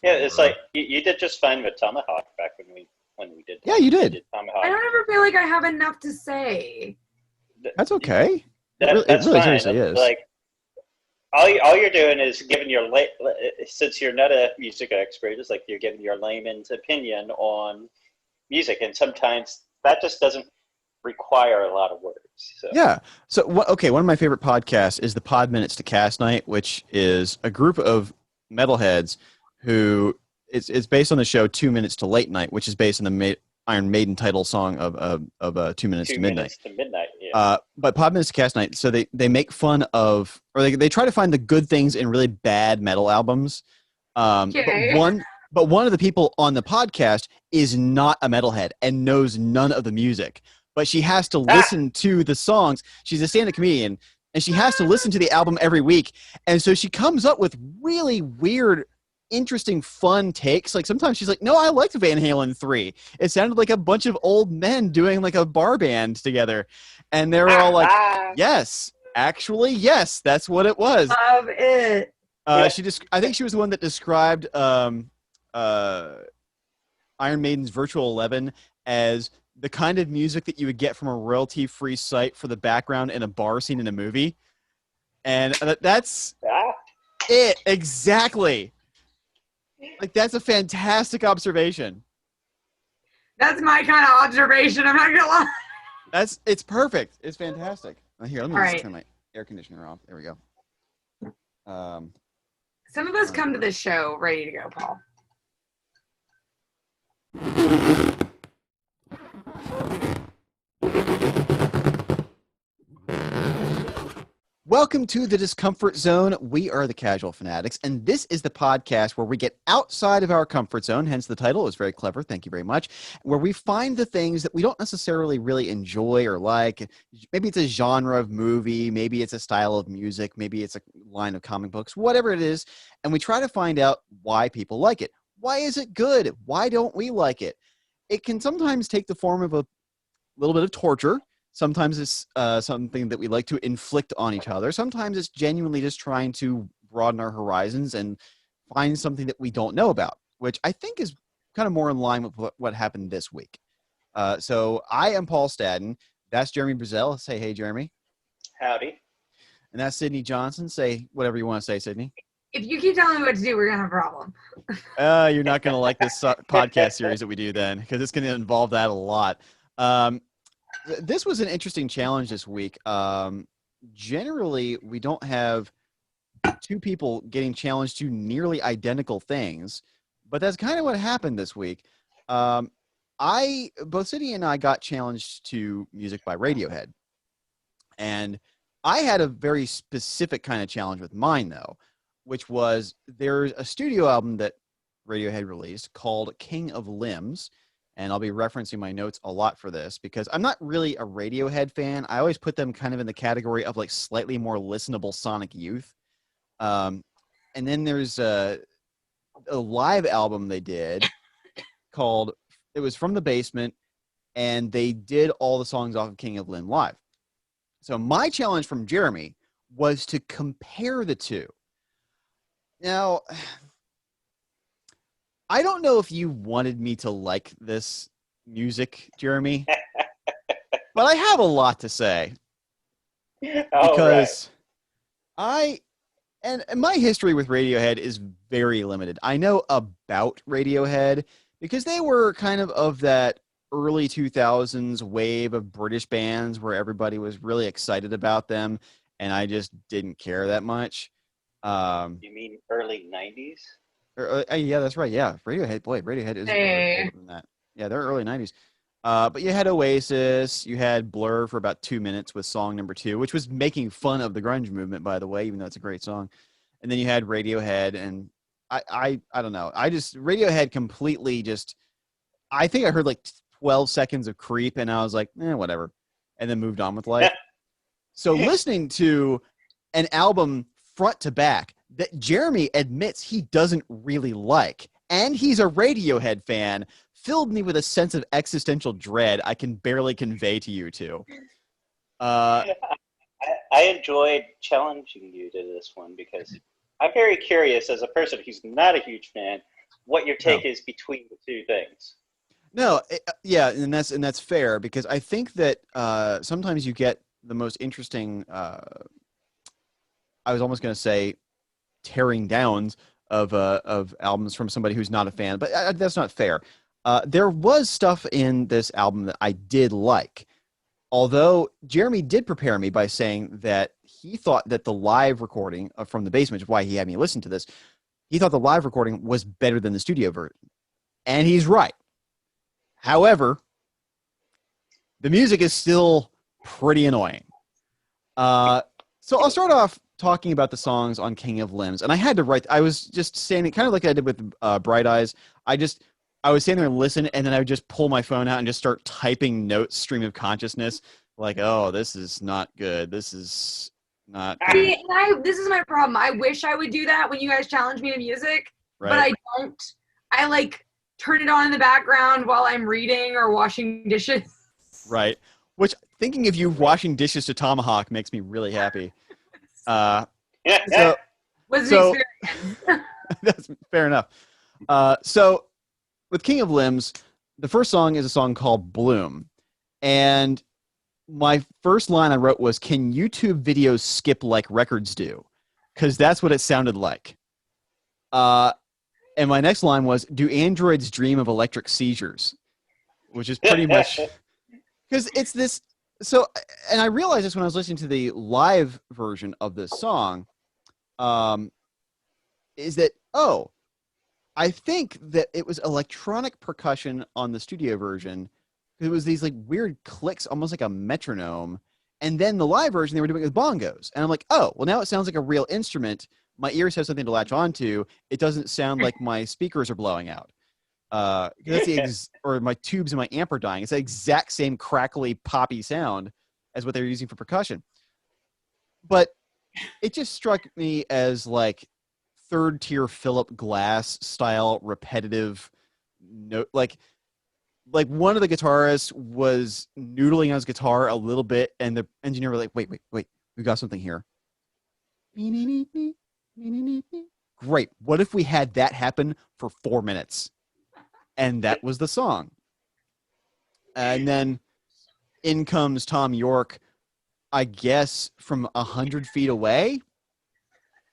Yeah, it's like you did just fine with Tomahawk back when we did. Yeah, you did. Tomahawk. I don't ever feel like I have enough to say. That's okay. That's It really fine. seriously is. Like all you're doing is giving your since you're not a music expert, it's like you're giving your layman's opinion on music, and sometimes that just doesn't require a lot of words. So. Yeah. So, okay, one of my favorite podcasts is the Pod Minutes to Cast Night, which is a group of metalheads who it's based on the show 2 Minutes to Late Night, which is based on the Iron Maiden title song of 2 Minutes to Midnight. 2 minutes to midnight. Yeah. But Pod Minutes to Cast Night, so they make fun of, or they try to find the good things in really bad metal albums. Okay. But one of the people on the podcast is not a metalhead and knows none of the music. But she has to listen to the songs. She's a stand-up comedian, and she has to listen to the album every week. And so she comes up with really weird, interesting, fun takes. Like sometimes she's like, no, I liked Van Halen 3. It sounded like a bunch of old men doing like a bar band together. And they were all like, yes, actually, yes, that's what it was. Love it. I think she was the one that described Iron Maiden's Virtual 11 as the kind of music that you would get from a royalty-free site for the background in a bar scene in a movie. And that's it. Exactly. Like, that's a fantastic observation. That's my kind of observation. I'm not going to lie. It's perfect. It's fantastic. Here, let me just turn my air conditioner off. There we go. Some of us come to this show ready to go, Paul. Welcome to the Discomfort Zone. We are the Casual Fanatics, and this is the podcast where we get outside of our comfort zone, hence the title is very clever, thank you very much, where we find the things that we don't necessarily really enjoy or like. Maybe it's a genre of movie, maybe it's a style of music, maybe it's a line of comic books, whatever it is, and we try to find out why people like it. Why is it good? Why don't we like it? It can sometimes take the form of a little bit of torture. Sometimes it's something that we like to inflict on each other. Sometimes it's genuinely just trying to broaden our horizons and find something that we don't know about, which I think is kind of more in line with what happened this week. So I am Paul Stadden. That's Jeremy Brazell. Say, hey, Jeremy. Howdy. And that's Sydnee Johnson. Say whatever you want to say, Sydnee. If you keep telling me what to do, we're going to have a problem. You're not going to like this podcast series that we do then, because it's going to involve that a lot. This was an interesting challenge this week. Generally, we don't have two people getting challenged to nearly identical things, but that's kind of what happened this week. Both Sydnee and I got challenged to music by Radiohead, and I had a very specific kind of challenge with mine, though, which was there's a studio album that Radiohead released called King of Limbs. And I'll be referencing my notes a lot for this because I'm not really a Radiohead fan. I always put them kind of in the category of like slightly more listenable Sonic Youth. And then there's a live album they did called, it was From the Basement, and they did all the songs off of King of Limb live. So my challenge from Jeremy was to compare the two. Now, I don't know if you wanted me to like this music, Jeremy, but I have a lot to say. Because and my history with Radiohead is very limited. I know about Radiohead because they were kind of that early 2000s wave of British bands where everybody was really excited about them, and I just didn't care that much. You mean early 90s? Yeah, that's right. Yeah, Radiohead is older than that. Yeah, they're early 90s. But you had Oasis, you had Blur for about 2 minutes with song number 2, which was making fun of the grunge movement, by the way, even though it's a great song. And then you had Radiohead, and I don't know. Radiohead completely just, I think I heard like 12 seconds of Creep, and I was like, whatever, and then moved on with life. So listening to an album front to back that Jeremy admits he doesn't really like, and he's a Radiohead fan, filled me with a sense of existential dread I can barely convey to you two. I enjoyed challenging you to this one because I'm very curious as a person who's not a huge fan. what your take is between the two things. No, yeah, and that's fair, because I think that sometimes you get the most interesting. I was almost going to say tearing downs of albums from somebody who's not a fan, but that's not fair. There was stuff in this album that I did like, although Jeremy did prepare me by saying that he thought that the live recording from the basement, which is why he had me listen to this, he thought the live recording was better than the studio version, and he's right. However, the music is still pretty annoying. So I'll start off talking about the songs on King of Limbs, and I had to write. I was just standing, kind of like I did with Bright Eyes. I was standing there and listen, and then I would just pull my phone out and just start typing notes, stream of consciousness, like, oh, this is not good. This is not good. This is my problem. I wish I would do that when you guys challenge me to music, Right. but I don't. I like turn it on in the background while I'm reading or washing dishes. Right. Which, thinking of you washing dishes to Tomahawk makes me really happy. So Was an experience. that's fair enough. So with King of Limbs, the first song is a song called Bloom. And my first line I wrote was, can YouTube videos skip like records do? Because that's what it sounded like. And my next line was, do androids dream of electric seizures? Which is pretty much, because it's this. So, and I realized this when I was listening to the live version of this song, is that, oh, I think that it was electronic percussion on the studio version. It was these like weird clicks, almost like a metronome. And then the live version, they were doing it with bongos. And I'm like, oh, well, now it sounds like a real instrument. My ears have something to latch onto. It doesn't sound like my speakers are blowing out. That's or my tubes and my amp are dying. It's the exact same crackly, poppy sound as what they're using for percussion. But it just struck me as like third tier Phillip Glass style repetitive note. Like one of the guitarists was noodling on his guitar a little bit, and the engineer was like, wait, we got something here. Great. What if we had that happen for 4 minutes? And that was the song. And then in comes Tom York, I guess, from 100 feet away.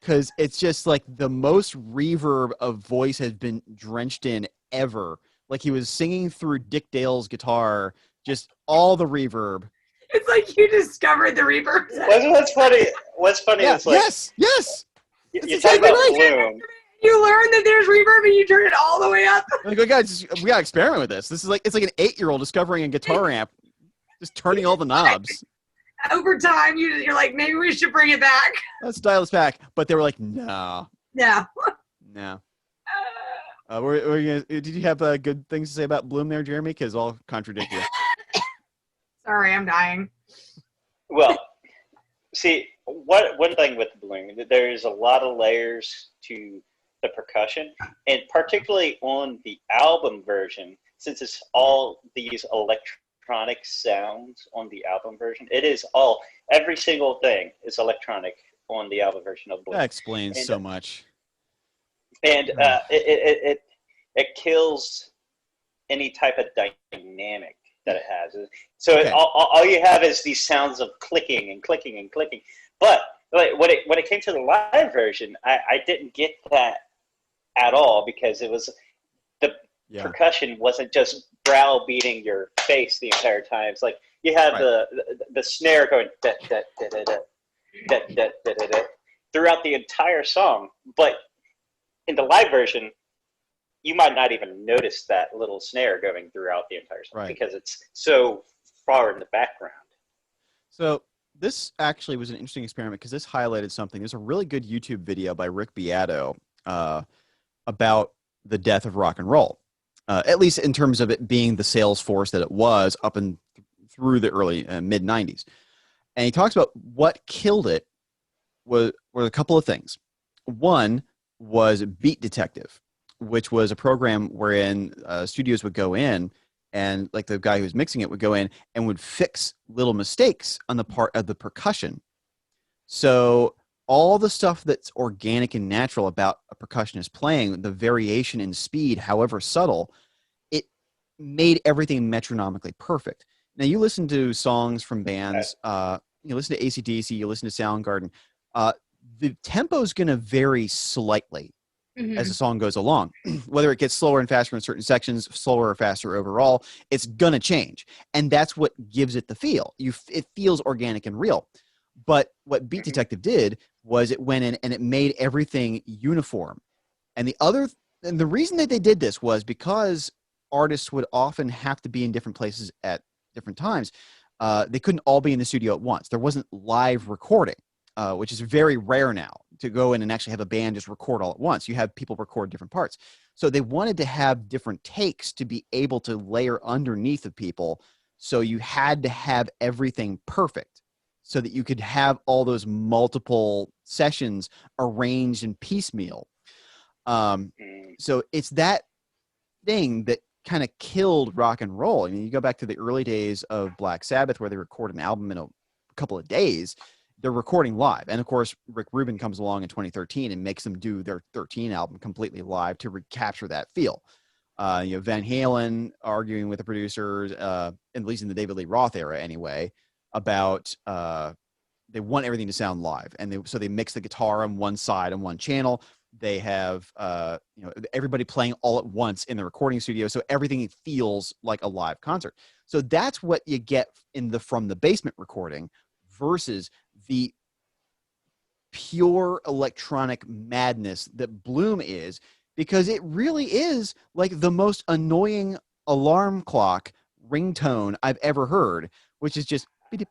Because it's just like the most reverb of voice has been drenched in ever. Like he was singing through Dick Dale's guitar, just all the reverb. It's like you discovered the reverb. What's funny? What's funny Yeah, is like, yes. You That's talk exactly about right. Bloom. You learn that there's reverb and you turn it all the way up. Like, we gotta experiment with this. This is like, it's like an 8-year-old discovering a guitar amp, just turning all the knobs. Over time, you're like, maybe we should bring it back. Let's dial this back. But they were like, no. Yeah. Did you have good things to say about Bloom there, Jeremy? Because I'll contradict you. Sorry, I'm dying. Well, see, one thing with Bloom, there's a lot of layers to the percussion, and particularly on the album version, since it's all these electronic sounds on the album version, it is every single thing is electronic on the album version of Bloom. That explains so much. And it kills any type of dynamic that it has. So Okay. all you have is these sounds of clicking and clicking and clicking. But when it came to the live version, I didn't get that at all, because it was the percussion wasn't just browbeating your face the entire time. It's like you have the snare going da, da, da, da, da, da, da, da, da, da, throughout the entire song. But in the live version, you might not even notice that little snare going throughout the entire song, because it's so far in the background. So this actually was an interesting experiment, because this highlighted something. There's a really good YouTube video by Rick Beato about the death of rock and roll, at least in terms of it being the sales force that it was up and through the early mid 90s. And he talks about what killed it were a couple of things. One was Beat Detective, which was a program wherein studios would go in, and like the guy who was mixing it would go in and would fix little mistakes on the part of the percussion. So all the stuff that's organic and natural about a percussionist playing, the variation in speed, however subtle, it made everything metronomically perfect. Now, you listen to songs from bands, you listen to AC/DC, you listen to Soundgarden, the tempo is going to vary slightly as the song goes along. Whether it gets slower and faster in certain sections, slower or faster overall, it's going to change. And that's what gives it the feel. It feels organic and real. But what Beat Detective did was it went in and it made everything uniform. And the reason that they did this was because artists would often have to be in different places at different times. They couldn't all be in the studio at once. There wasn't live recording, which is very rare now to go in and actually have a band just record all at once. You have people record different parts. So they wanted to have different takes to be able to layer underneath of people. So you had to have everything perfect so that you could have all those multiple sessions arranged and piecemeal. So it's that thing that kind of killed rock and roll. I mean, you go back to the early days of Black Sabbath where they record an album in a couple of days. They're recording live. And of course, Rick Rubin comes along in 2013 and makes them do their 13 album completely live to recapture that feel. Van Halen arguing with the producers, at least in the David Lee Roth era anyway, about they want everything to sound live. And so they mix the guitar on one side on one channel. They have everybody playing all at once in the recording studio, so everything feels like a live concert. So that's what you get from the basement recording versus the pure electronic madness that Bloom is, because it really is like the most annoying alarm clock ringtone I've ever heard, which is just freaking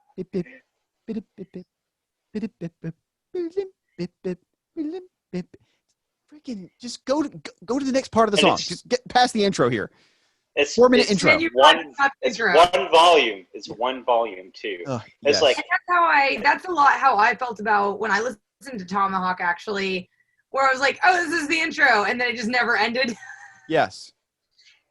just go to the next part of the song. Just get past the intro here. It's 4-minute intro. It's one volume. It's one volume too. It's like that's a lot how I felt about when I listened to Tomahawk, actually, where I was like, oh, this is the intro, and then it just never ended. Yes.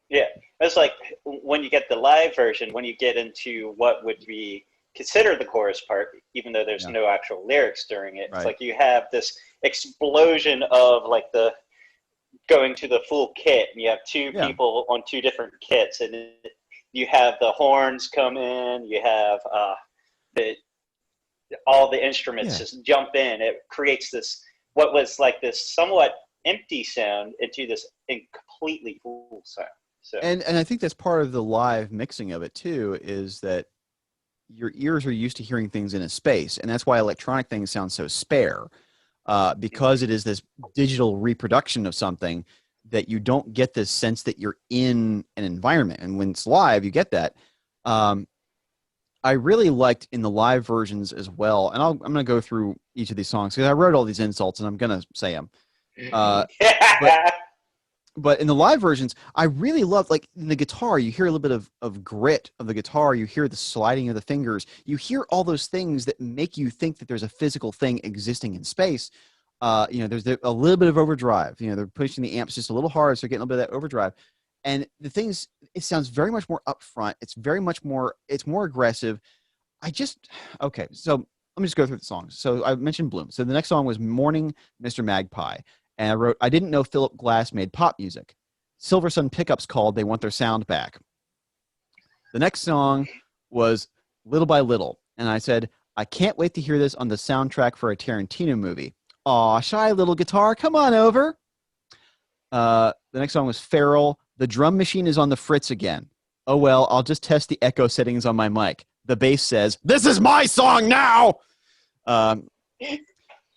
Yeah. It's like when you get the live version, when you get into what would be considered the chorus part, even though there's no actual lyrics during it. Right. It's like you have this explosion of like the going to the full kit, and you have two people on two different kits, and you have the horns come in, you have all the instruments just jump in. It creates this what was like this somewhat empty sound into this completely full sound. So and I think that's part of the live mixing of it too, is that your ears are used to hearing things in a space, and that's why electronic things sound so spare. Because it is this digital reproduction of something, that you don't get this sense that you're in an environment. And when it's live, you get that. I really liked in the live versions as well, and I'm going to go through each of these songs because I wrote all these insults and I'm going to say them. But in the live versions, I really love, like in the guitar, you hear a little bit of grit of the guitar. You hear the sliding of the fingers. You hear all those things that make you think that there's a physical thing existing in space. There's a little bit of overdrive. They're pushing the amps just a little hard, so they're getting a little bit of that overdrive. And the things, it sounds very much more upfront. It's more aggressive. Okay, so let me just go through the songs. So I mentioned Bloom. So the next song was Morning, Mr. Magpie. And I wrote, I didn't know Philip Glass made pop music. Silver Sun Pickups called, they want their sound back. The next song was Little by Little. And I said, I can't wait to hear this on the soundtrack for a Tarantino movie. Aw, shy little guitar, come on over. The next song was Feral. The drum machine is on the fritz again. Oh, well, I'll just test the echo settings on my mic. The bass says, this is my song now!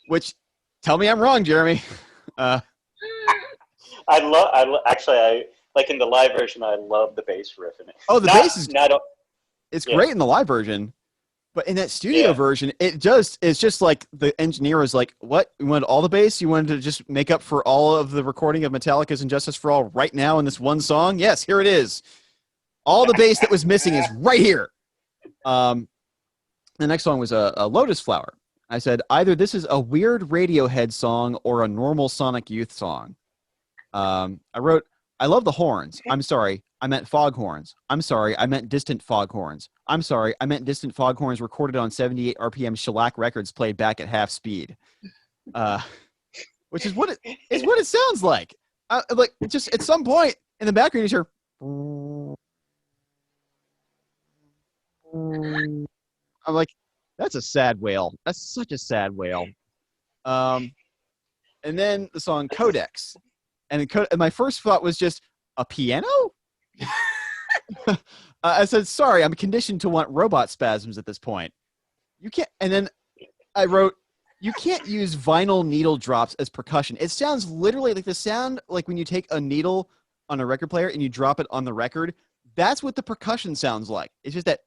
Which, tell me I'm wrong, Jeremy. I like in the live version, I love the bass riff in it. Oh, the bass is it's great in the live version, but in that studio version, it's just like the engineer was like, what? You wanted all the bass? You wanted to just make up for all of the recording of Metallica's And Justice for All right now in this one song? Yes, here it is. All the bass that was missing is right here. The next song was a Lotus Flower. I said, either this is a weird Radiohead song or a normal Sonic Youth song. I wrote, I love the horns. I'm sorry, I meant foghorns. I'm sorry, I meant distant foghorns. I'm sorry, I meant distant foghorns recorded on 78 RPM shellac records played back at half speed. which is what it sounds like. Like just at some point in the background, you hear. I'm like, that's a sad wail. That's such a sad wail. And then the song Codex, and my first thought was just a piano. I said, sorry, I'm conditioned to want robot spasms at this point. You can't. And then I wrote, you can't use vinyl needle drops as percussion. It sounds literally like the sound like when you take a needle on a record player and you drop it on the record. That's what the percussion sounds like. It's just that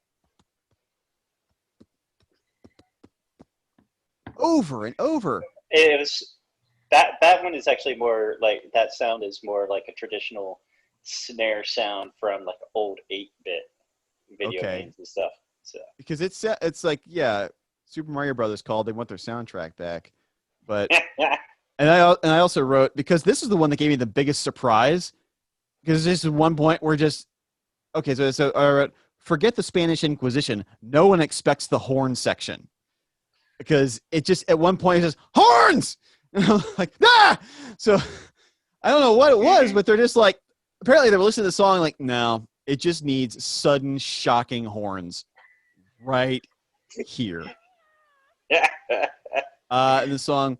over and over. It was that one is actually more like, that sound is more like a traditional snare sound from like old 8-bit video games and stuff. So because it's like, yeah, Super Mario Brothers called, they want their soundtrack back. But and I also wrote, because this is the one that gave me the biggest surprise, because this is one point where just okay, so I wrote, forget the Spanish Inquisition. No one expects the horn section. Because it just at one point it says horns, and I'm like, ah. So I don't know what it was, but they're just like, apparently they were listening to the song like, no, it just needs sudden shocking horns right here. And the song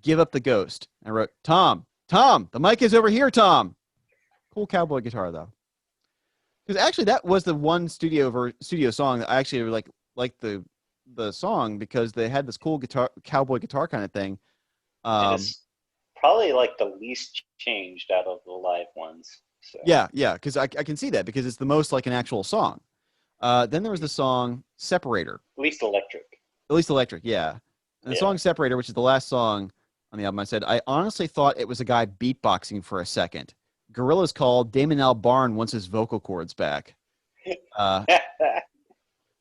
Give Up the Ghost. I wrote, Tom, the mic is over here, Tom. Cool cowboy guitar though. Because actually that was the one studio song that I actually liked the song, because they had this cool cowboy guitar kind of thing. It's probably like the least changed out of the live ones. So. Yeah, because I can see that, because it's the most like an actual song. Then there was the song Separator. At least electric, yeah. And the song Separator, which is the last song on the album, I said, I honestly thought it was a guy beatboxing for a second. Gorillaz called, Damon Albarn wants his vocal cords back.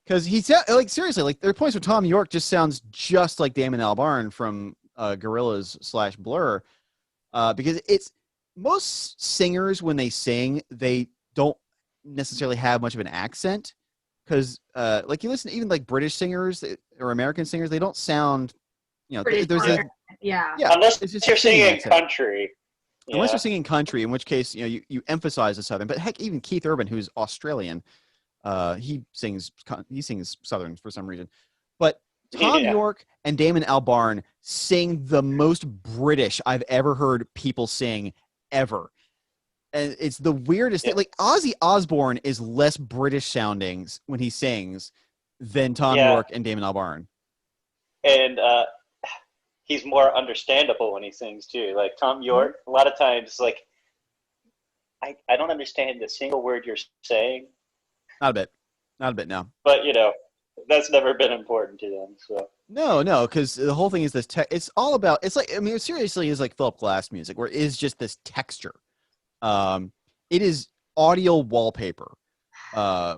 Because he said, like, seriously, like, there are points where Tom York just sounds just like Damon Albarn from Gorillaz / Blur. Because it's most singers, when they sing, they don't necessarily have much of an accent. Because, like, you listen to even like British singers or American singers, they don't sound, there's a yeah. Unless you're singing country. Unless you're singing country, in which case, you emphasize the Southern. But heck, even Keith Urban, who's Australian, he sings Southern for some reason. But Tom York and Damon Albarn sing the most British I've ever heard people sing ever. And it's the weirdest thing. Like, Ozzy Osbourne is less British sounding when he sings than Tom York and Damon Albarn. And he's more understandable when he sings too. Like Tom York, a lot of times, like, I don't understand a single word you're saying. Not a bit, no. But that's never been important to them. So no, because the whole thing is this. It's all about. It's like, I mean, it seriously is like Phillip Glass music, where it is just this texture. It is audio wallpaper,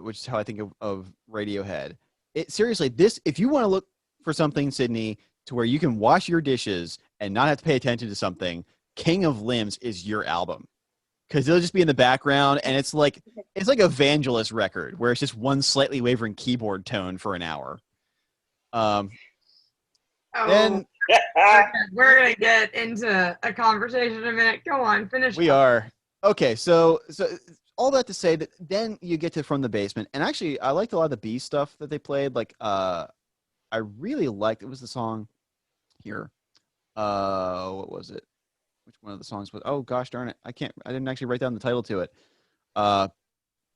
which is how I think of Radiohead. It seriously, this, if you want to look for something, Sydnee, to where you can wash your dishes and not have to pay attention to something, King of Limbs is your album. Because it'll just be in the background, and it's like a Vangelis record where it's just one slightly wavering keyboard tone for an hour. Then we're gonna get into a conversation in a minute. Go on, finish. We are okay. So all that to say that then you get to From the Basement, and actually I liked a lot of the B stuff that they played. Like I really liked, it was the song here. What was it? Which one of the songs was? Oh gosh darn it! I didn't actually write down the title to it. There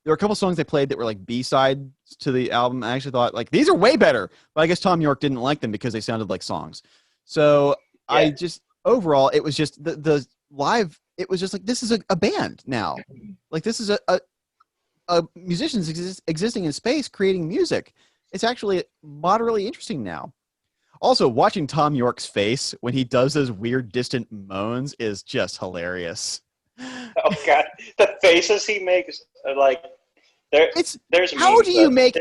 were a couple songs they played that were like B-sides to the album. I actually thought, like, these are way better, but I guess Tom York didn't like them because they sounded like songs. So I just, overall, it was just the live. It was just like, this is a band now. Like, this is a musicians existing in space creating music. It's actually moderately interesting now. Also, watching Tom York's face when he does those weird distant moans is just hilarious. Oh God, the faces he makes are like, there's how do you make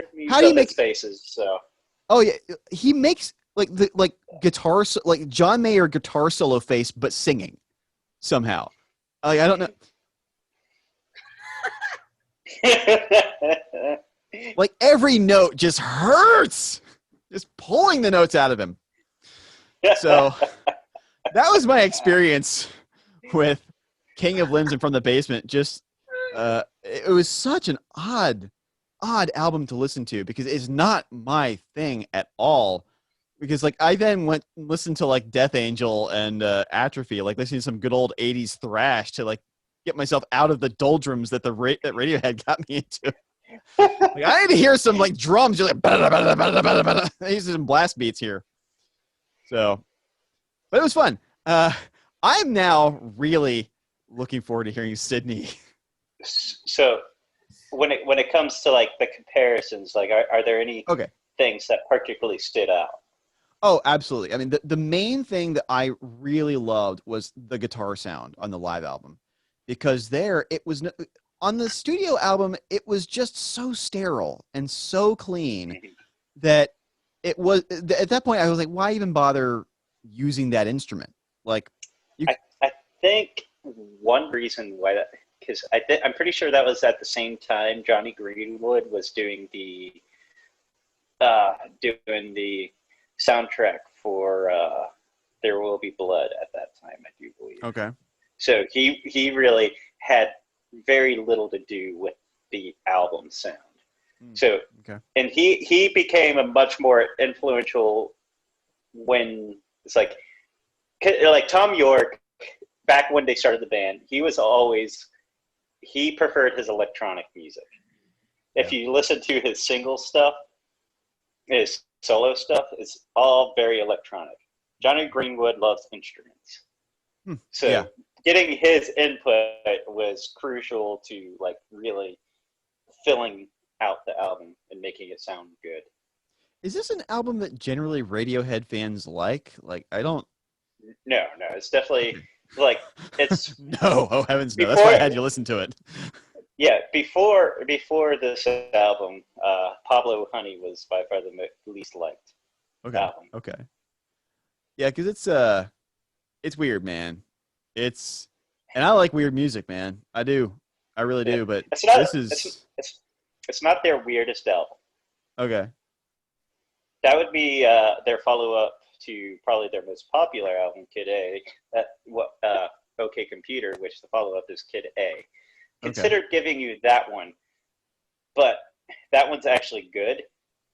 faces? So yeah, he makes like guitar, like John Mayer guitar solo face, but singing somehow. Like, I don't know. Like, every note just hurts. Just pulling the notes out of him. So That was my experience with King of Limbs and From the Basement. Just it was such an odd album to listen to because it's not my thing at all. Because like I then went and listened to like Death Angel and Atrophy, like listening to some good old '80s thrash to like get myself out of the doldrums that that Radiohead got me into. Like I need to hear some like drums, just like I need some blast beats here. So, but it was fun. I'm now really looking forward to hearing Sydnee. So when it comes to like the comparisons, like are there any things that particularly stood out? Oh, absolutely. I mean, the main thing that I really loved was the guitar sound on the live album, because there it was on the studio album, it was just so sterile and so clean that it was at that point I was like, why even bother using that instrument? Like, I think one reason why that, because I'm pretty sure that was at the same time Johnny Greenwood was doing the soundtrack for There Will Be Blood at that time, I do believe. Okay. So he really had very little to do with the album sound. So, and he became a much more influential when it's like Tom York, back when they started the band, he preferred his electronic music. If you listen to his single stuff, his solo stuff, it's all very electronic. Johnny Greenwood loves instruments. So getting his input was crucial to like really filling out the album and making it sound good. Is this an album that generally Radiohead fans like? Like, I don't. No, it's definitely like it's. No, oh heavens no! That's why I had you listen to it. Yeah, before this album, Pablo Honey was by far the least liked album. Okay. Yeah, because it's weird, man. And I like weird music, man. I do. I really do. But it's not their weirdest album. Okay. That would be their follow-up to probably their most popular album, Kid A. OK Computer, which the follow-up is Kid A. Consider giving you that one, but that one's actually good.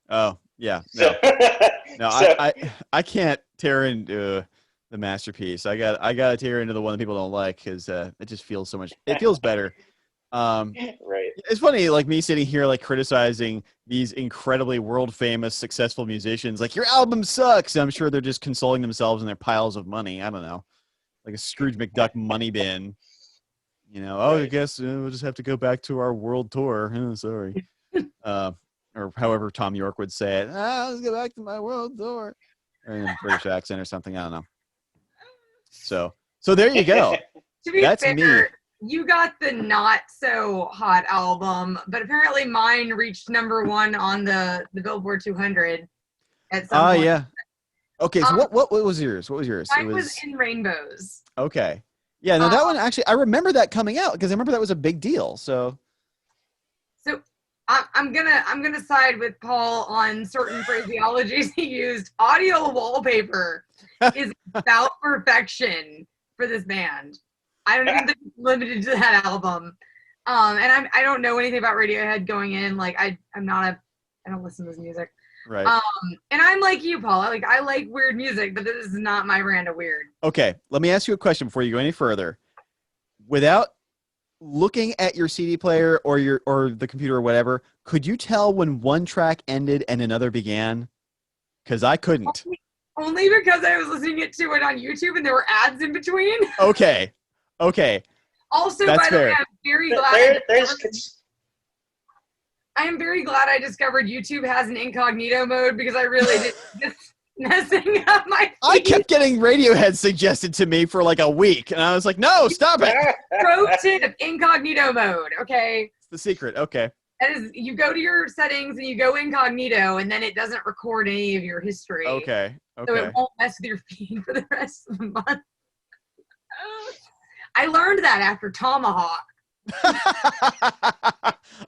Oh yeah. No, I can't tear into the masterpiece. I gotta tear into the one that people don't like because it just feels so much. It feels better. Right. It's funny, like me sitting here, like criticizing these incredibly world famous, successful musicians. Like, your album sucks. I'm sure they're just consoling themselves in their piles of money. I don't know, like a Scrooge McDuck money bin. You know, right. I guess we'll just have to go back to our world tour. Oh, sorry. Or however Tom York would say it. Let's go back to my world tour. Or in a British accent or something. I don't know. So there you go. To be That's fair, me. You got the not so hot album, but apparently mine reached #1 on the Billboard 200 at some point. Yeah. Okay, so what was yours? What was yours? Mine was In Rainbows. Okay. Yeah, no, that one actually, I remember that coming out because I remember that was a big deal. So I'm gonna side with Paul on certain phraseologies he used. Audio wallpaper is about perfection for this band. I don't even think it's limited to that album. And I don't know anything about Radiohead going in. Like I don't listen to this music. Right. And I'm like you, Paul. I like weird music, but this is not my brand of weird. Okay, let me ask you a question before you go any further. Without looking at your CD player or the computer or whatever, could you tell when one track ended and another began? Because I couldn't. Only because I was listening to it on YouTube and there were ads in between. Okay. Also, that's by the way, I'm very glad. I am very glad I discovered YouTube has an incognito mode because I really did just messing up my feed. I kept getting Radiohead suggested to me for like a week, and I was like, no, stop it. Pro tip, incognito mode, okay? It's the secret, okay. That is, you go to your settings and you go incognito, and then it doesn't record any of your history. Okay. So it won't mess with your feed for the rest of the month. I learned that after Tomahawk.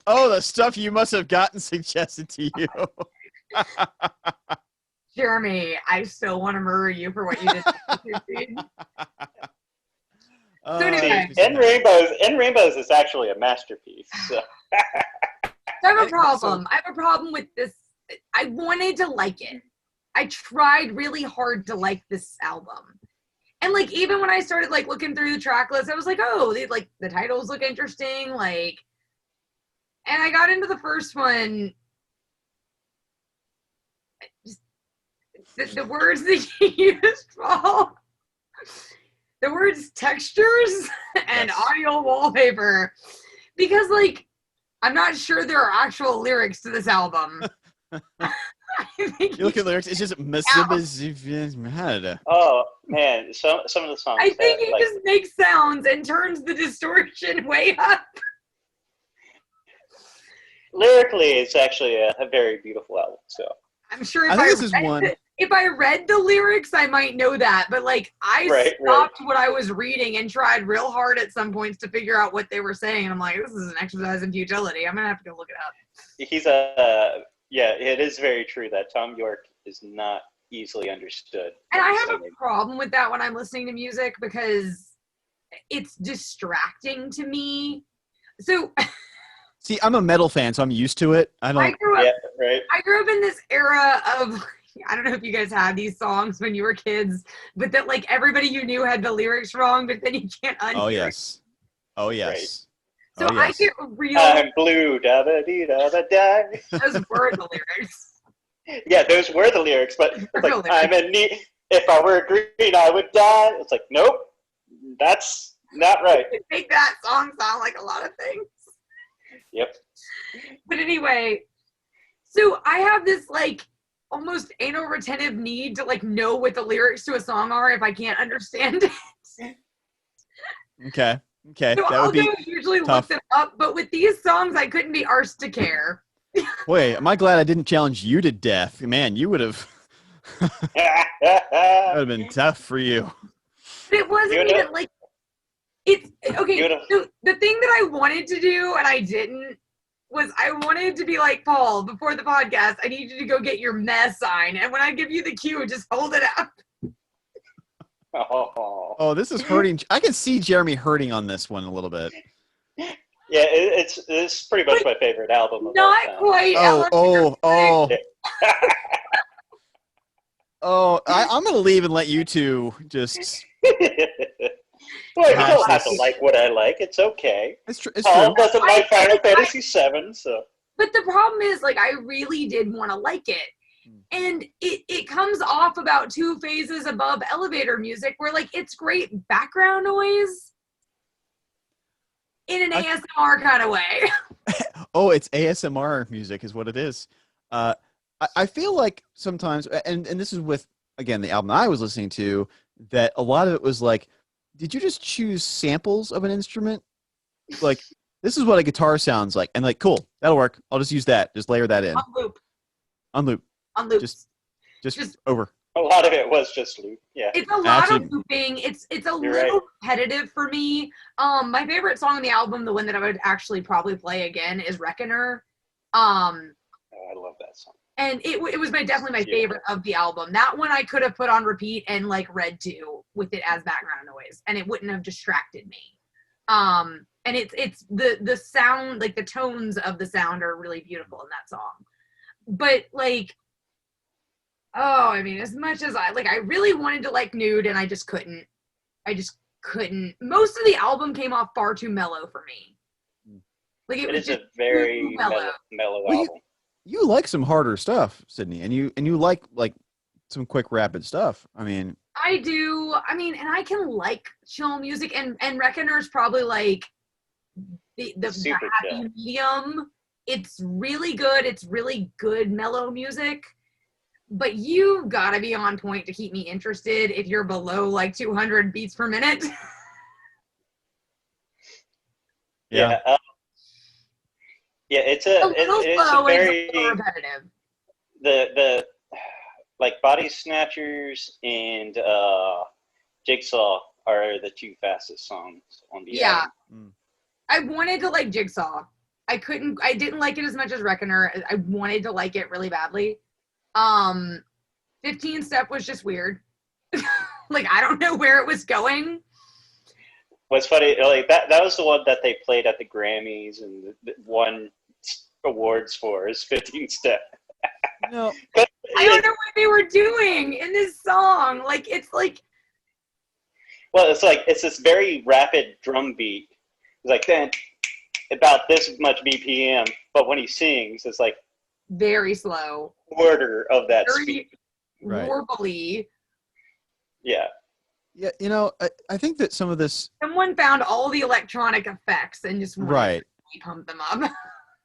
Oh, the stuff you must have gotten suggested to you. Jeremy, I still want to murder you for what you did. So anyway. In Rainbows is actually a masterpiece. So. I have a problem. I have a problem with this. I wanted to like it. I tried really hard to like this album. And like even when I started like looking through the track list, I was like, oh, the titles look interesting. Like, and I got into the first one. The words that he used, Paul. The words textures and audio wallpaper. Because like I'm not sure there are actual lyrics to this album. You look at lyrics, it's just oh man, some of the songs. I think he just makes sounds and turns the distortion way up. Lyrically, it's actually a very beautiful album. So I'm sure if I read the lyrics, I might know that. But like I stopped what I was reading and tried real hard at some points to figure out what they were saying. And I'm like, this is an exercise in futility. I'm gonna have to go look it up. It is very true that Tom York is not easily understood. And I have a problem with that when I'm listening to music because it's distracting to me. So see, I'm a metal fan, so I'm used to it. I grew up in this era of, I don't know if you guys had these songs when you were kids, but that like everybody you knew had the lyrics wrong, but then you can't unhear Oh yes. Right. So yes. I get real. I'm blue, da da dee da da da. Those were the lyrics. Yeah, those were the lyrics, but it's like, I'm in need. If I were green, I would die. It's like, nope, that's not right. Make that song sound like a lot of things. Yep. But anyway, so I have this like almost anal retentive need to like know what the lyrics to a song are if I can't understand it. Okay. So that would be usually tough. Look them up, but with these songs, I couldn't be arsed to care. Boy, am I glad I didn't challenge you to death. Man, you would have. That would have been tough for you. But it wasn't even like it's okay. So the thing that I wanted to do and I didn't was I wanted to be like, Paul, before the podcast, I need you to go get your mess sign, and when I give you the cue, just hold it up. Oh, this is hurting. I can see Jeremy hurting on this one a little bit. Yeah, it's pretty much my favorite album. Of Not quite. I'm gonna leave and let you two just. Well, you don't have to like what I like. It's okay. It's true. Paul doesn't like Final Fantasy VII, so. But the problem is, like, I really did want to like it. And it comes off about 2 phases above elevator music where, like, it's great background noise in an ASMR kind of way. Oh, it's ASMR music is what it is. I feel like sometimes, and this is with, again, the album I was listening to, that a lot of it was like, did you just choose samples of an instrument? Like, this is what a guitar sounds like. And like, cool, that'll work. I'll just use that. Just layer that in. On loop. Just over. A lot of it was just loop. Yeah. It's a lot of looping. It's a little repetitive for me. My favorite song on the album, the one that I would actually probably play again, is Reckoner. I love that song. And it was definitely my favorite of the album. That one I could have put on repeat and like read to with it as background noise, and it wouldn't have distracted me. And it's the sound, like the tones of the sound are really beautiful in that song. But like, I mean, as much as I really wanted to like Nude, and I just couldn't. Most of the album came off far too mellow for me. Like it was just a very mellow album. You like some harder stuff, Sydnee, and you like some quick rapid stuff. I mean, I do. I mean, and I can like chill music, and Reckoner's probably like the happy medium. It's really good. It's really good mellow music, but you've got to be on point to keep me interested if you're below like 200 beats per minute. Yeah. It's a very repetitive. The like Body Snatchers and Jigsaw are the 2 fastest songs on the album. I wanted to like Jigsaw. I didn't like it as much as Reckoner. I wanted to like it really badly. 15 Step was just weird. Like, I don't know where it was going. What's funny, like that was the one that they played at the Grammys and won awards for is 15 Step. No. I don't know what they were doing in this song. Like, it's like... Well, it's this very rapid drum beat. It's like, then about this much BPM, but when he sings, it's like very slow. Quarter of that very speed. Right. Warbly. Yeah, I think that some of this... Someone found all the electronic effects and just wanted to pump them up.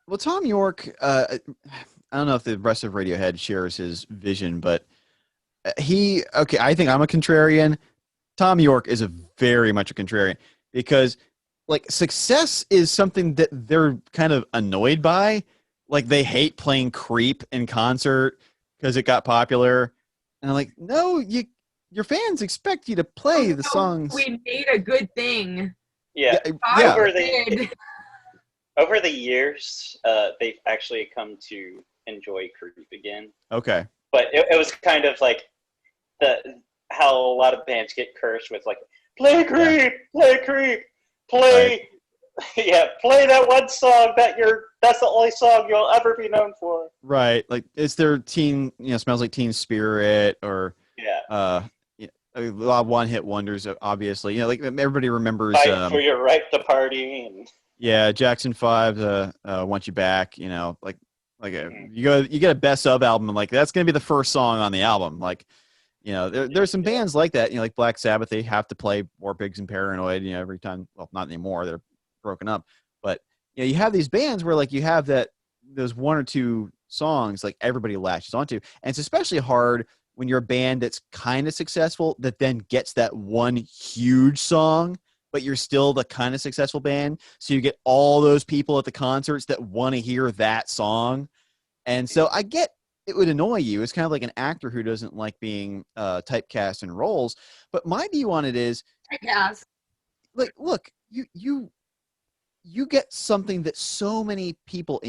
Well, Tom York, I don't know if the rest of Radiohead shares his vision, but I think I'm a contrarian. Tom York is very much a contrarian because, like, success is something that they're kind of annoyed by. Like, they hate playing Creep in concert because it got popular. And I'm like, no, your fans expect you to play the songs. We made a good thing. Yeah. Yeah. Over the years, they've actually come to enjoy Creep again. Okay. But it was kind of like how a lot of bands get cursed with, like, play Creep, play Creep, play that one song that's the only song you'll ever be known for. Right. Like, it's their teen, Smells Like Teen Spirit, or a lot of one-hit wonders, obviously. Like, everybody remembers Fight for Your Right to Party, and Jackson 5, Want You Back. You get a best of album, and, like, that's gonna be the first song on the album. Like, there's some bands like that. Like Black Sabbath, they have to play War Pigs and Paranoid. Every time. Well, not anymore. They're broken up. But you have these bands where, like, you have those one or two songs like everybody latches onto, and it's especially hard when you're a band that's kind of successful that then gets that one huge song, but you're still the kind of successful band. So you get all those people at the concerts that want to hear that song. And so I get it would annoy you. It's kind of like an actor who doesn't like being typecast in roles. But my view on it is, like, look, you get something that so many people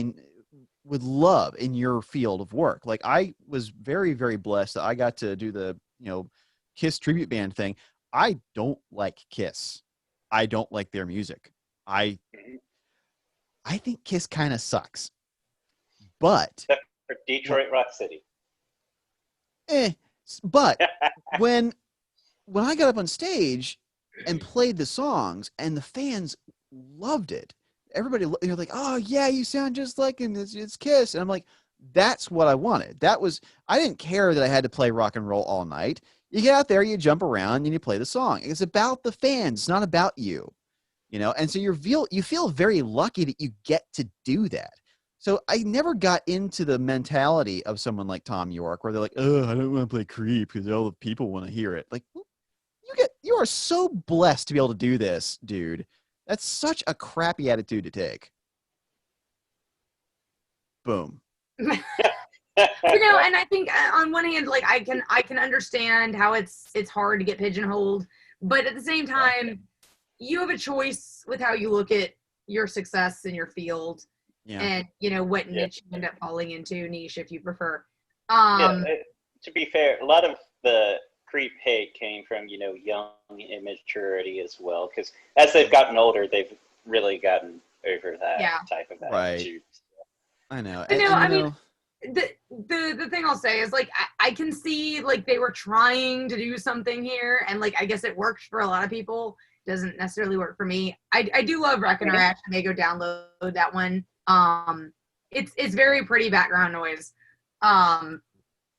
would love in your field of work. Like, I was very, very blessed that I got to do the, Kiss tribute band thing. I don't like Kiss. I don't like their music. I think Kiss kind of sucks. But except for Detroit Rock City. But when I got up on stage and played the songs and the fans loved it, everybody, they're like, oh yeah, you sound just like him. It's Kiss. And I'm like, that's what I wanted. I didn't care that I had to play rock and roll all night. You get out there, you jump around, and you play the song. It's about the fans. It's not about you, And so you feel very lucky that you get to do that. So I never got into the mentality of someone like Tom York, where they're like, oh, I don't want to play Creep because all the people want to hear it. Like, you are so blessed to be able to do this, dude. That's such a crappy attitude to take. Boom. And I think on one hand, like, I can understand how it's hard to get pigeonholed, but at the same time, you have a choice with how you look at your success in your field, and what niche you end up falling into, niche if you prefer. To be fair, a lot of the Creep hate came from young immaturity as well, because as they've gotten older, they've really gotten over that type of attitude. I know. I mean, the thing I'll say is, like, I can see, like, they were trying to do something here, and, like, I guess it worked for a lot of people. Doesn't necessarily work for me. I do love Wreck-It Rap. I may go download that one. It's very pretty background noise.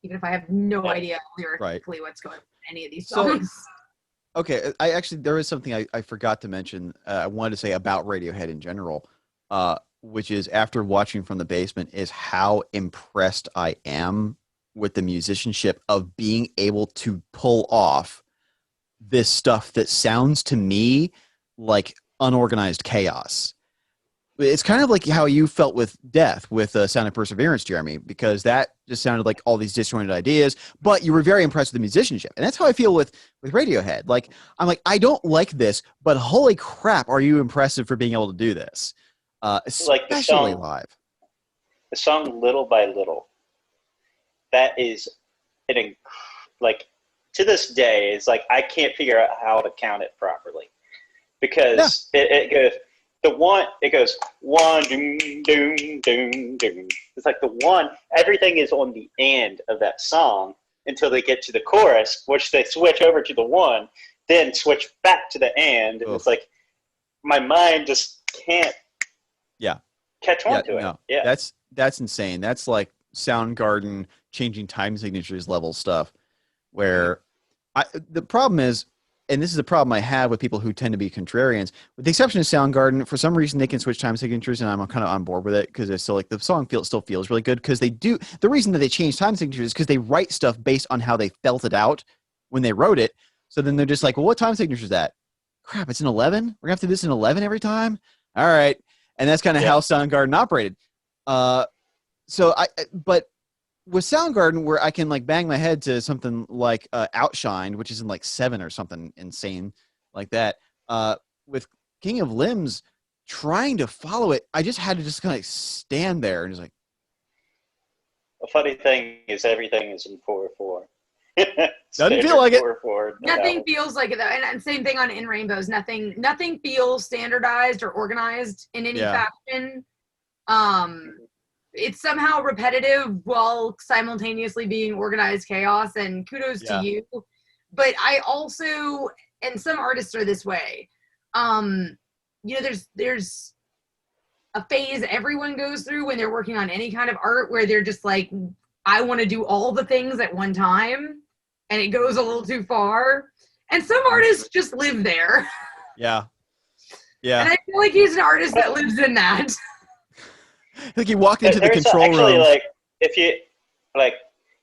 Even if I have no idea lyrically what's going on in any of these songs. Okay, there is something I forgot to mention. I wanted to say about Radiohead in general, which is, after watching From the Basement, is how impressed I am with the musicianship of being able to pull off this stuff that sounds to me like unorganized chaos. It's kind of like how you felt with Death, with Sound of Perseverance, Jeremy, because that just sounded like all these disjointed ideas, but you were very impressed with the musicianship. And that's how I feel with Radiohead. Like, I'm like, I don't like this, but holy crap, are you impressive for being able to do this? Especially live. The song Little by Little, that is like to this day, it's like I can't figure out how to count it properly because it goes it goes one doom doom doom doom. It's like the one, everything is on the end of that song until they get to the chorus, which they switch over to the one, then switch back to the end, and it's like my mind just can't catch on to it. No. Yeah, that's insane. That's like Soundgarden changing time signatures level stuff, where the problem is, and this is a problem I have with people who tend to be contrarians, with the exception of Soundgarden. For some reason, they can switch time signatures, and I'm kind of on board with it because it's still like the song still feels really good because they do. The reason that they change time signatures is because they write stuff based on how they felt it out when they wrote it. So then they're just like, well, what time signature is that? Crap, it's an 11. We're gonna have to do this in 11 every time. All right, and that's kind of how Soundgarden operated. But with Soundgarden, where I can like bang my head to something like Outshined, which is in like 7 or something insane like that. With King of Limbs, trying to follow it, I just had to just kind of stand there and just like. The funny thing is, everything is in 4/4. Doesn't feel like it. 4/4. Nothing feels like it though, and same thing on In Rainbows. Nothing feels standardized or organized in any fashion. It's somehow repetitive while simultaneously being organized chaos, and kudos to you. But I also, and some artists are this way, there's a phase everyone goes through when they're working on any kind of art where they're just like, I want to do all the things at one time, and it goes a little too far. And some artists just live there. Yeah. And I feel like he's an artist that lives in that. Like he walked into the control room. Like, if you like,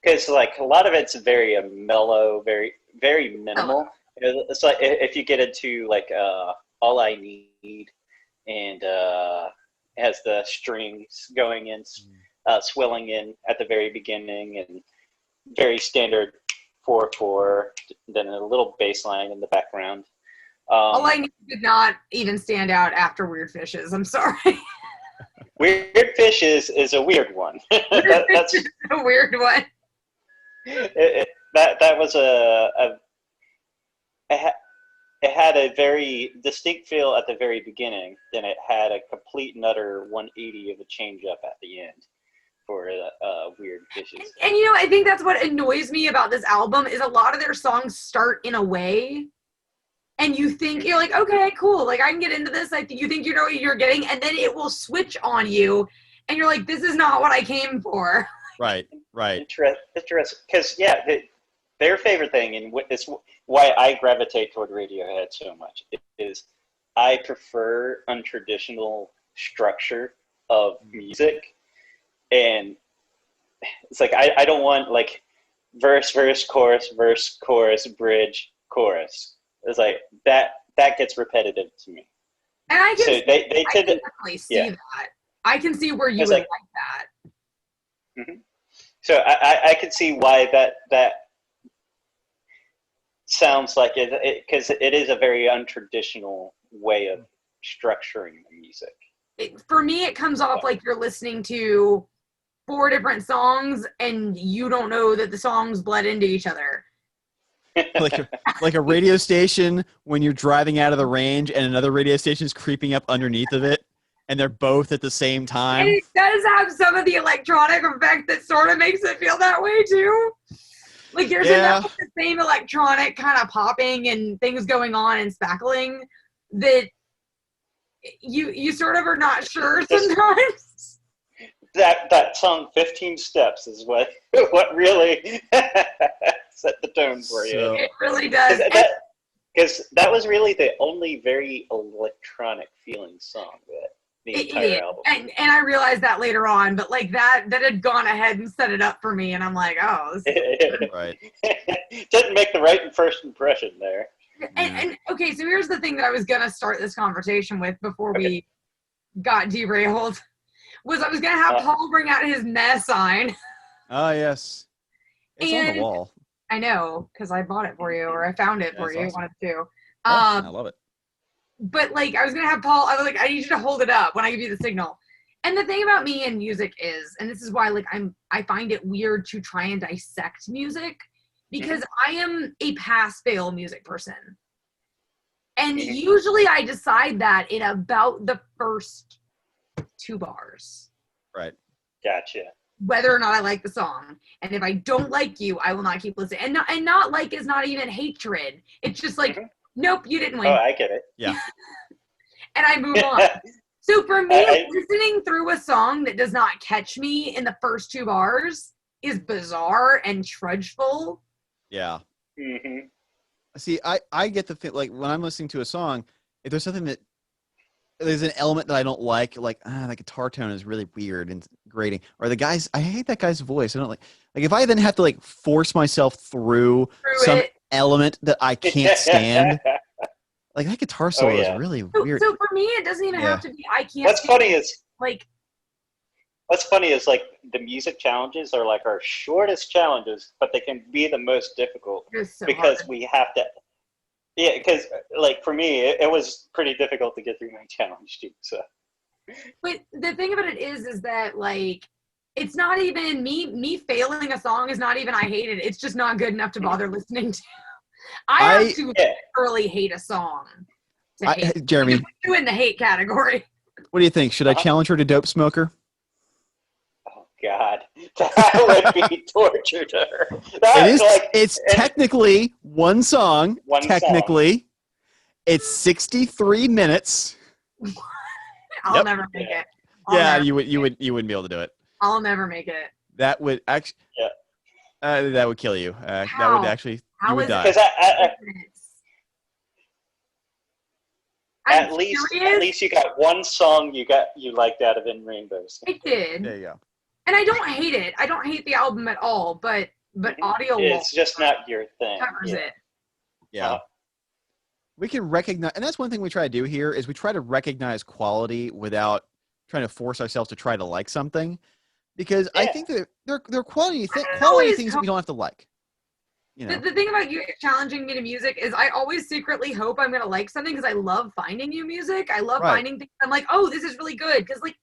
because like a lot of it's very mellow, very very minimal. It's like if you get into like All I Need, and it has the strings going in, swelling in at the very beginning, and very standard 4/4, then a little bass line in the background. All I Need did not even stand out after Weird Fishes. I'm sorry. Weird Fishes is a weird one. That's a weird one. That was it had a very distinct feel at the very beginning. Then it had a complete and utter 180 of a change up at the end for Weird Fishes. And you know, I think that's what annoys me about this album is a lot of their songs start in a way. And you think, you're like, okay, cool. Like, I can get into this. Like, you think you know what you're getting. And then it will switch on you. And you're like, this is not what I came for. Right. Interesting. Because, their favorite thing, and it's why I gravitate toward Radiohead so much, is I prefer untraditional structure of music. And it's like, I don't want, like, verse, chorus, bridge, chorus. It's like that gets repetitive to me. And I can, so they can definitely see that. I can see where you would like that. Mm-hmm. So I can see why that sounds like it, because it is a very untraditional way of structuring the music. For me, it comes off like you're listening to 4 different songs and you don't know that the songs bled into each other. like a radio station when you're driving out of the range and another radio station is creeping up underneath of it, and they're both at the same time. And it does have some of the electronic effect that sort of makes it feel that way too. Like there's enough of the same electronic kind of popping and things going on and spackling that you sort of are not sure sometimes. That song 15 Steps is what really set the tone for you. It really does. Because that was really the only very electronic feeling song that the entire album. And I realized that later on, but like that had gone ahead and set it up for me, and I'm like, oh, right. Didn't make the right first impression there. And okay, so here's the thing that I was gonna start this conversation with before we got derailed. Was I was going to have Paul bring out his meh sign. Oh, yes. It's on the wall. I know, because I bought it for you, or I found it for you. Awesome. I wanted to. I love it. But, like, I was going to have Paul, I was like, I need you to hold it up when I give you the signal. And the thing about me and music is, and this is why like I find it weird to try and dissect music, because I am a pass-fail music person. And usually I decide that in about the first 2 bars. Right. Gotcha. Whether or not I like the song. And if I don't like you, I will not keep listening. And not like is not even hatred. It's just like, nope, you didn't win. Oh, I get it. Yeah. And I move on. So for me, listening through a song that does not catch me in the first 2 bars is bizarre and trudgeful. Yeah. See, I get the thing, like when I'm listening to a song, if there's something that there's an element that I don't like that guitar tone is really weird and grating, or I hate that guy's voice. I don't like if I then have to like force myself through some element that I can't stand. Like that guitar solo is really weird. So for me, it doesn't even have to be. I can't. What's funny is like the music challenges are like our shortest challenges, but they can be the most difficult because we have to. Yeah, because like for me, it was pretty difficult to get through my challenge too. So. But the thing about it is that like it's not even me failing a song is not even I hate it. It's just not good enough to bother listening to. I have to early hate a song. Jeremy, you in the hate category. What do you think? Should I challenge her to Dope Smoker? Oh God, that would be torture to her. It's technically one song. It's 63 minutes. I'll never make it. You wouldn't be able to do it. I'll never make it. That would actually. That would kill you. That would actually. You would die. At least you got one song you liked out of In Rainbows. I did. There you go. And I don't hate it. I don't hate the album at all. But audio. It's just not your thing. Covers it. Yeah. We can recognize, and that's one thing we try to do here is we try to recognize quality without trying to force ourselves to try to like something, because I think that they're quality things that we don't have to like. You know? The thing about you challenging me to music is I always secretly hope I'm going to like something because I love finding new music. I love finding things. I'm like, oh, this is really good. Because, like,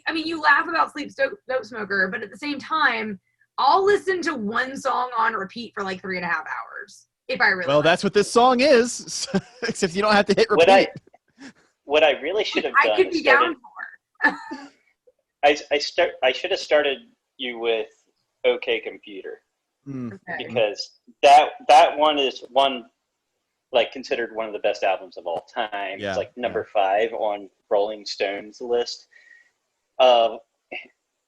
I mean, you laugh about Sleep Dope Smoker, but at the same time, I'll listen to one song on repeat for like 3.5 hours if I really that's what this song is, except you don't have to hit repeat. What I really should have done. I could be down for. I should have started you with OK Computer. Okay. Because that one is like considered one of the best albums of all time. It's like number 5 on Rolling Stone's list. And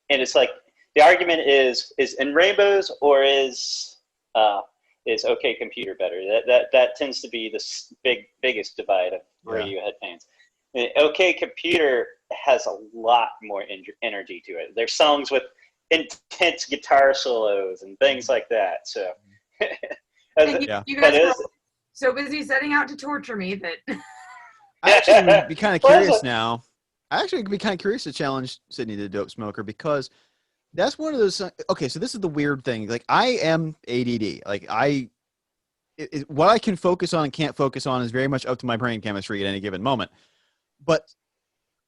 it's like the argument is In Rainbows or is OK Computer better? That tends to be the biggest divide of Radiohead fans. OK Computer has a lot more energy to it. There's songs with intense guitar solos and things like that. So, you guys are so busy setting out to torture me that I actually would be kind of curious now. I actually would be kind of curious to challenge Sydnee the Dope Smoker, because that's one of those. Okay, so this is the weird thing. Like, I am ADD. Like, what I can focus on and can't focus on is very much up to my brain chemistry at any given moment. But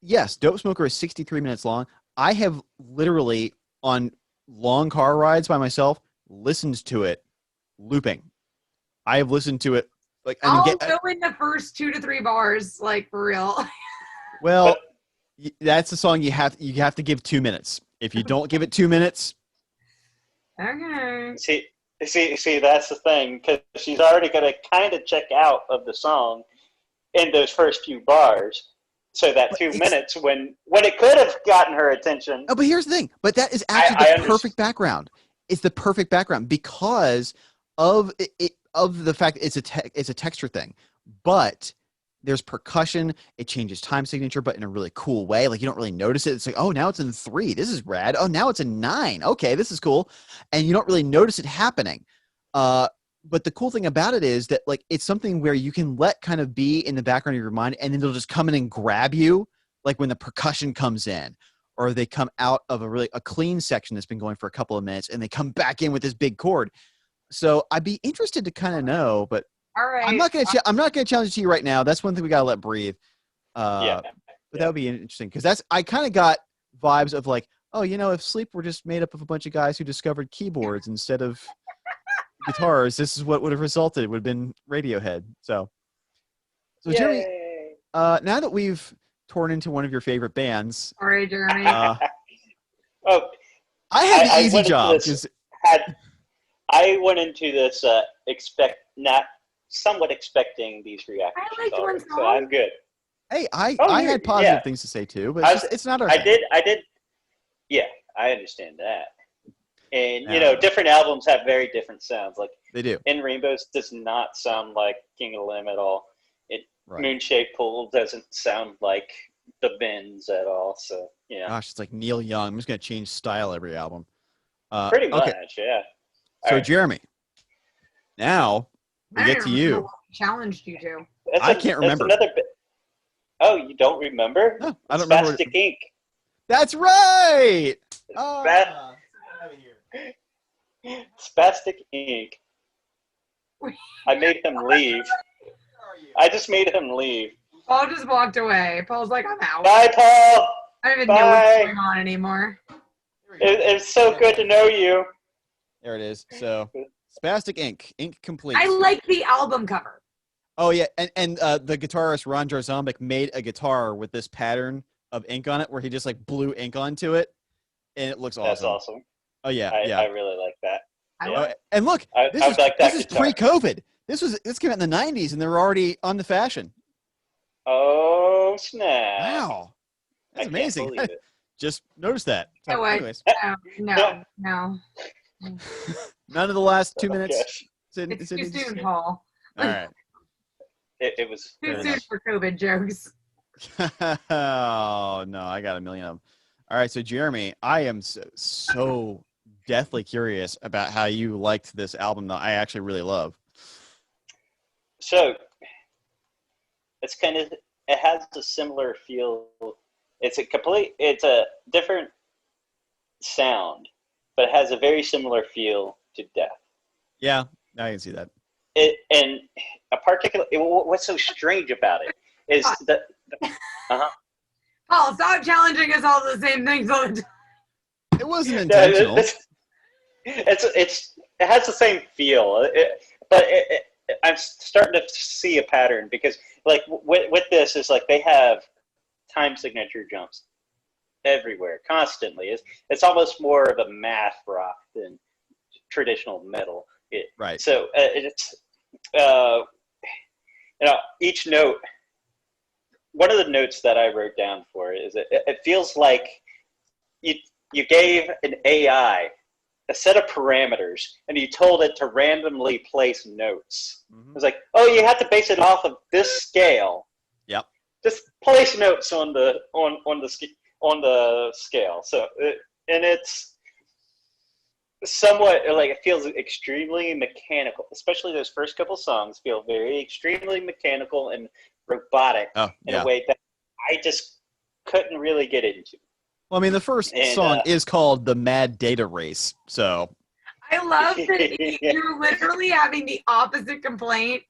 yes, Dope Smoker is 63 minutes long. I have literally, on long car rides by myself, listened to it looping. I have listened to it like I'll go in the first 2 to 3 bars, like, for real. Well, that's the song you have to give 2 minutes. If you don't give it 2 minutes, okay. See, that's the thing, because she's already going to kind of check out of the song in those first few bars. So that 2 minutes, when it could have gotten her attention. Oh, but here's the thing. But that is actually the perfect background. It's the perfect background because of the fact it's a texture thing. But there's percussion. It changes time signature, but in a really cool way. Like, you don't really notice it. It's like, oh, now it's in 3. This is rad. Oh, now it's in 9. Okay, this is cool. And you don't really notice it happening. But the cool thing about it is that, like, it's something where you can let kind of be in the background of your mind, and then they'll just come in and grab you, like when the percussion comes in, or they come out of a clean section that's been going for a couple of minutes, and they come back in with this big chord. So I'd be interested to kind of know, but all right. I'm not gonna challenge it to you right now. That's one thing we gotta let breathe. But that would be interesting, because I kind of got vibes of like, oh, if Sleep were just made up of a bunch of guys who discovered keyboards instead of guitars, this is what would have resulted. It would have been Radiohead. So Jeremy, Yay! now that we've torn into one of your favorite bands, Sorry, Jeremy. Oh, I had the I easy went into job this- because I went into this somewhat expecting these reactions. I liked one already, song. so I'm good. hey, I yeah, had positive yeah. things to say too, but I it's not our I thing. did. Yeah, I understand that. And Yeah. different albums have very different sounds. Like They do. In Rainbows does not sound like King of the Limb at all. Right. Moonshaped Pool doesn't sound like the Bends at all. So yeah, Gosh, it's like Neil Young. I'm just gonna change style every album. pretty much. Okay. Yeah. So All right. Jeremy, now we I get don't to even remember you. what we challenged you to. I can't remember. That's another bit. Oh, you don't remember? No, I don't remember. Spastik Inc. That's right. Spa- Spastik Inc. I made him leave. I just made him leave. Paul just walked away. Paul's like, I'm out. Bye, Paul. I don't even know Bye. what's going on anymore. It's so good to know you. There it is. So Spastik Inc. Ink complete. I like the album cover. Oh yeah, and the guitarist Ron Jarzombek made a guitar with this pattern of ink on it, where he just like blew ink onto it, and it looks awesome. That's awesome. Oh yeah, I yeah. really like that. I Yeah. like And look, I this like that is guitar. pre-COVID. This came out in the '90s, and they were already on the fashion. Oh snap! Wow, I that's can't amazing. believe it. Just noticed that. So, No, anyways, no. none of the last 2 Oh, minutes. gosh. It's too Sydney, soon, Paul. All right. It was Too Fair soon enough. for COVID jokes. Oh no, I got a million of them. All right, so Jeremy, I am so deathly curious about how you liked this album that I actually really love. so. It's it has a similar feel. It's a different sound, but it has a very similar feel to Death. Yeah, I can see that. And what's so strange about it is that Paul, stop challenging us all to the same things all the time. It wasn't intentional. it has the same feel, but I'm starting to see a pattern because like with this is like they have time signature jumps everywhere constantly. It's almost more of a math rock than traditional metal. Right. So it's each note. One of the notes that I wrote down for it is it feels like you gave an AI a set of parameters and you told it to randomly place notes. Mm-hmm. It was like, oh, you have to base it off of this scale. Yep. Just place notes on the scale. So and it's somewhat like it feels extremely mechanical, especially those first couple songs feel very extremely mechanical and robotic in a way that I just couldn't really get into. Well, I mean, the first song is called "The Mad Data Race," so I love that you're literally having the opposite complaint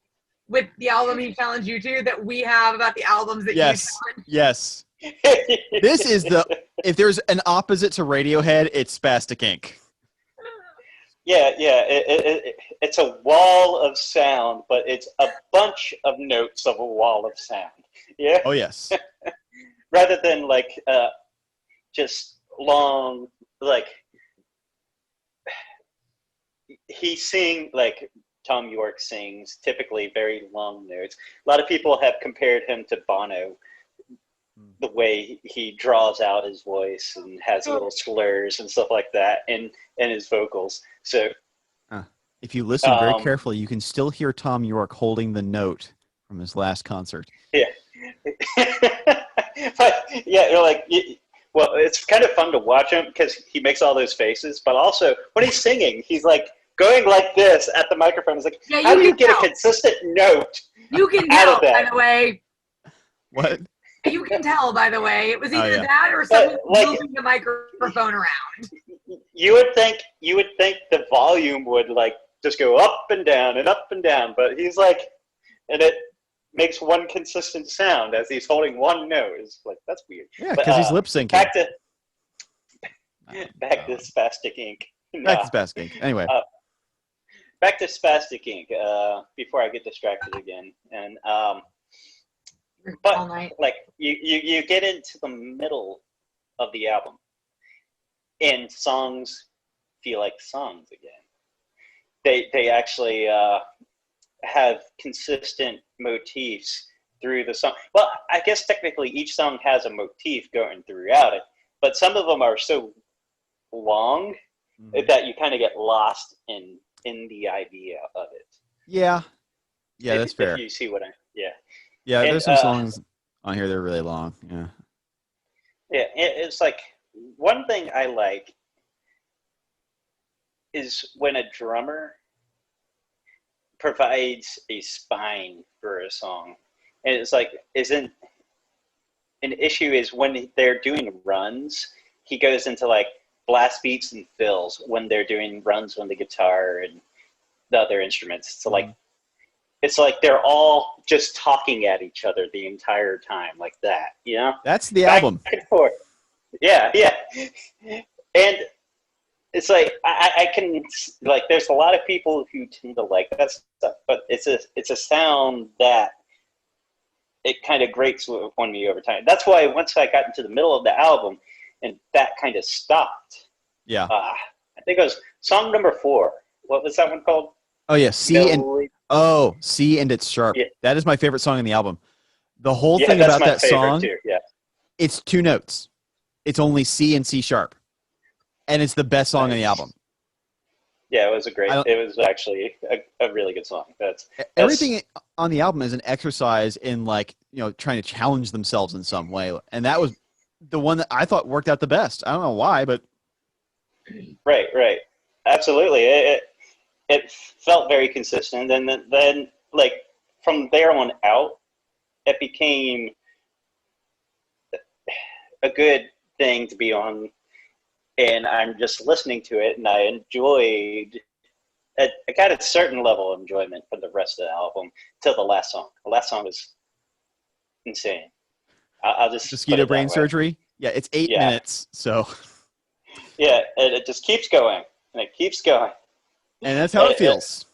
with the album he challenged you to that we have about the albums that you challenged. Yes. This is if there's an opposite to Radiohead, it's Spastik Inc. Yeah. It's a wall of sound, but it's a bunch of notes of a wall of sound. Yeah. Oh yes. Rather than like just long, like Tom York sings typically very long notes. A lot of people have compared him to Bono, the way he draws out his voice and has little slurs and stuff like that in his vocals. So if you listen very carefully, you can still hear Tom York holding the note from his last concert. Yeah. But yeah, you're like, well, it's kind of fun to watch him because he makes all those faces, but also when he's singing, he's like going like this at the microphone. It's like, how do you get a consistent note? You can out tell, of that? by the way. What? You can tell, by the way. It was either that or someone moving the microphone around. You would think the volume would like just go up and down, but he's like, and it makes one consistent sound as he's holding one note. It's like, that's weird. Yeah, because he's lip syncing. Back to Spastik Inc. Back to Spastik. Anyway. Back to Spastik Inc. Before I get distracted again, and but like you get into the middle of the album, and songs feel like songs again. They actually have consistent motifs through the song. Well, I guess technically each song has a motif going throughout it, but some of them are so long that you kind of get lost in the idea of it. Yeah, that's fair. If you see what yeah. And, there's some songs on here that are really long. Yeah, it's like one thing I like is when a drummer provides a spine for a song, and it's like isn't an issue is when they're doing runs, he goes into like blast beats and fills when they're doing runs on the guitar and the other instruments. So like it's like they're all just talking at each other the entire time, like that, you know? That's the album. Back and forth. Yeah. And it's like I can like there's a lot of people who tend to like that stuff, but it's a sound that it kind of grates on me over time. That's why once I got into the middle of the album and that kind of stopped. Yeah. I think it was song number 4. What was that one called? Oh yeah, C and It's Sharp. Yeah. That is my favorite song in the album. The whole thing about that song, it's 2 notes. It's only C and C sharp, and it's the best song on the album. Yeah, it was it was actually a really good song. That's everything on the album is an exercise in like trying to challenge themselves in some way, and that was the one that I thought worked out the best. I don't know why, but right, absolutely. It felt very consistent, and then like from there on out, it became a good thing to be on, and I'm just listening to it, and I enjoyed. I got a certain level of enjoyment for the rest of the album till the last song. The last song was insane. I'll just mosquito brain surgery. Yeah, it's 8 minutes, so. Yeah, it just keeps going, and it keeps going. And that's how it feels.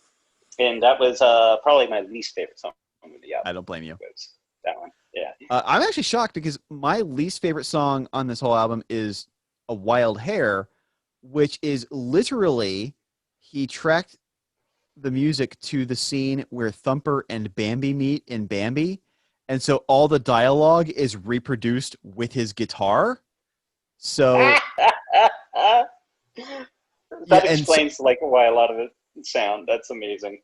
And that was probably my least favorite song on the album. I don't blame you. That one, yeah. I'm actually shocked because my least favorite song on this whole album is A Wild Hair, which is literally he tracked the music to the scene where Thumper and Bambi meet in Bambi. And so all the dialogue is reproduced with his guitar. So that explains like why a lot of it sound. That's amazing.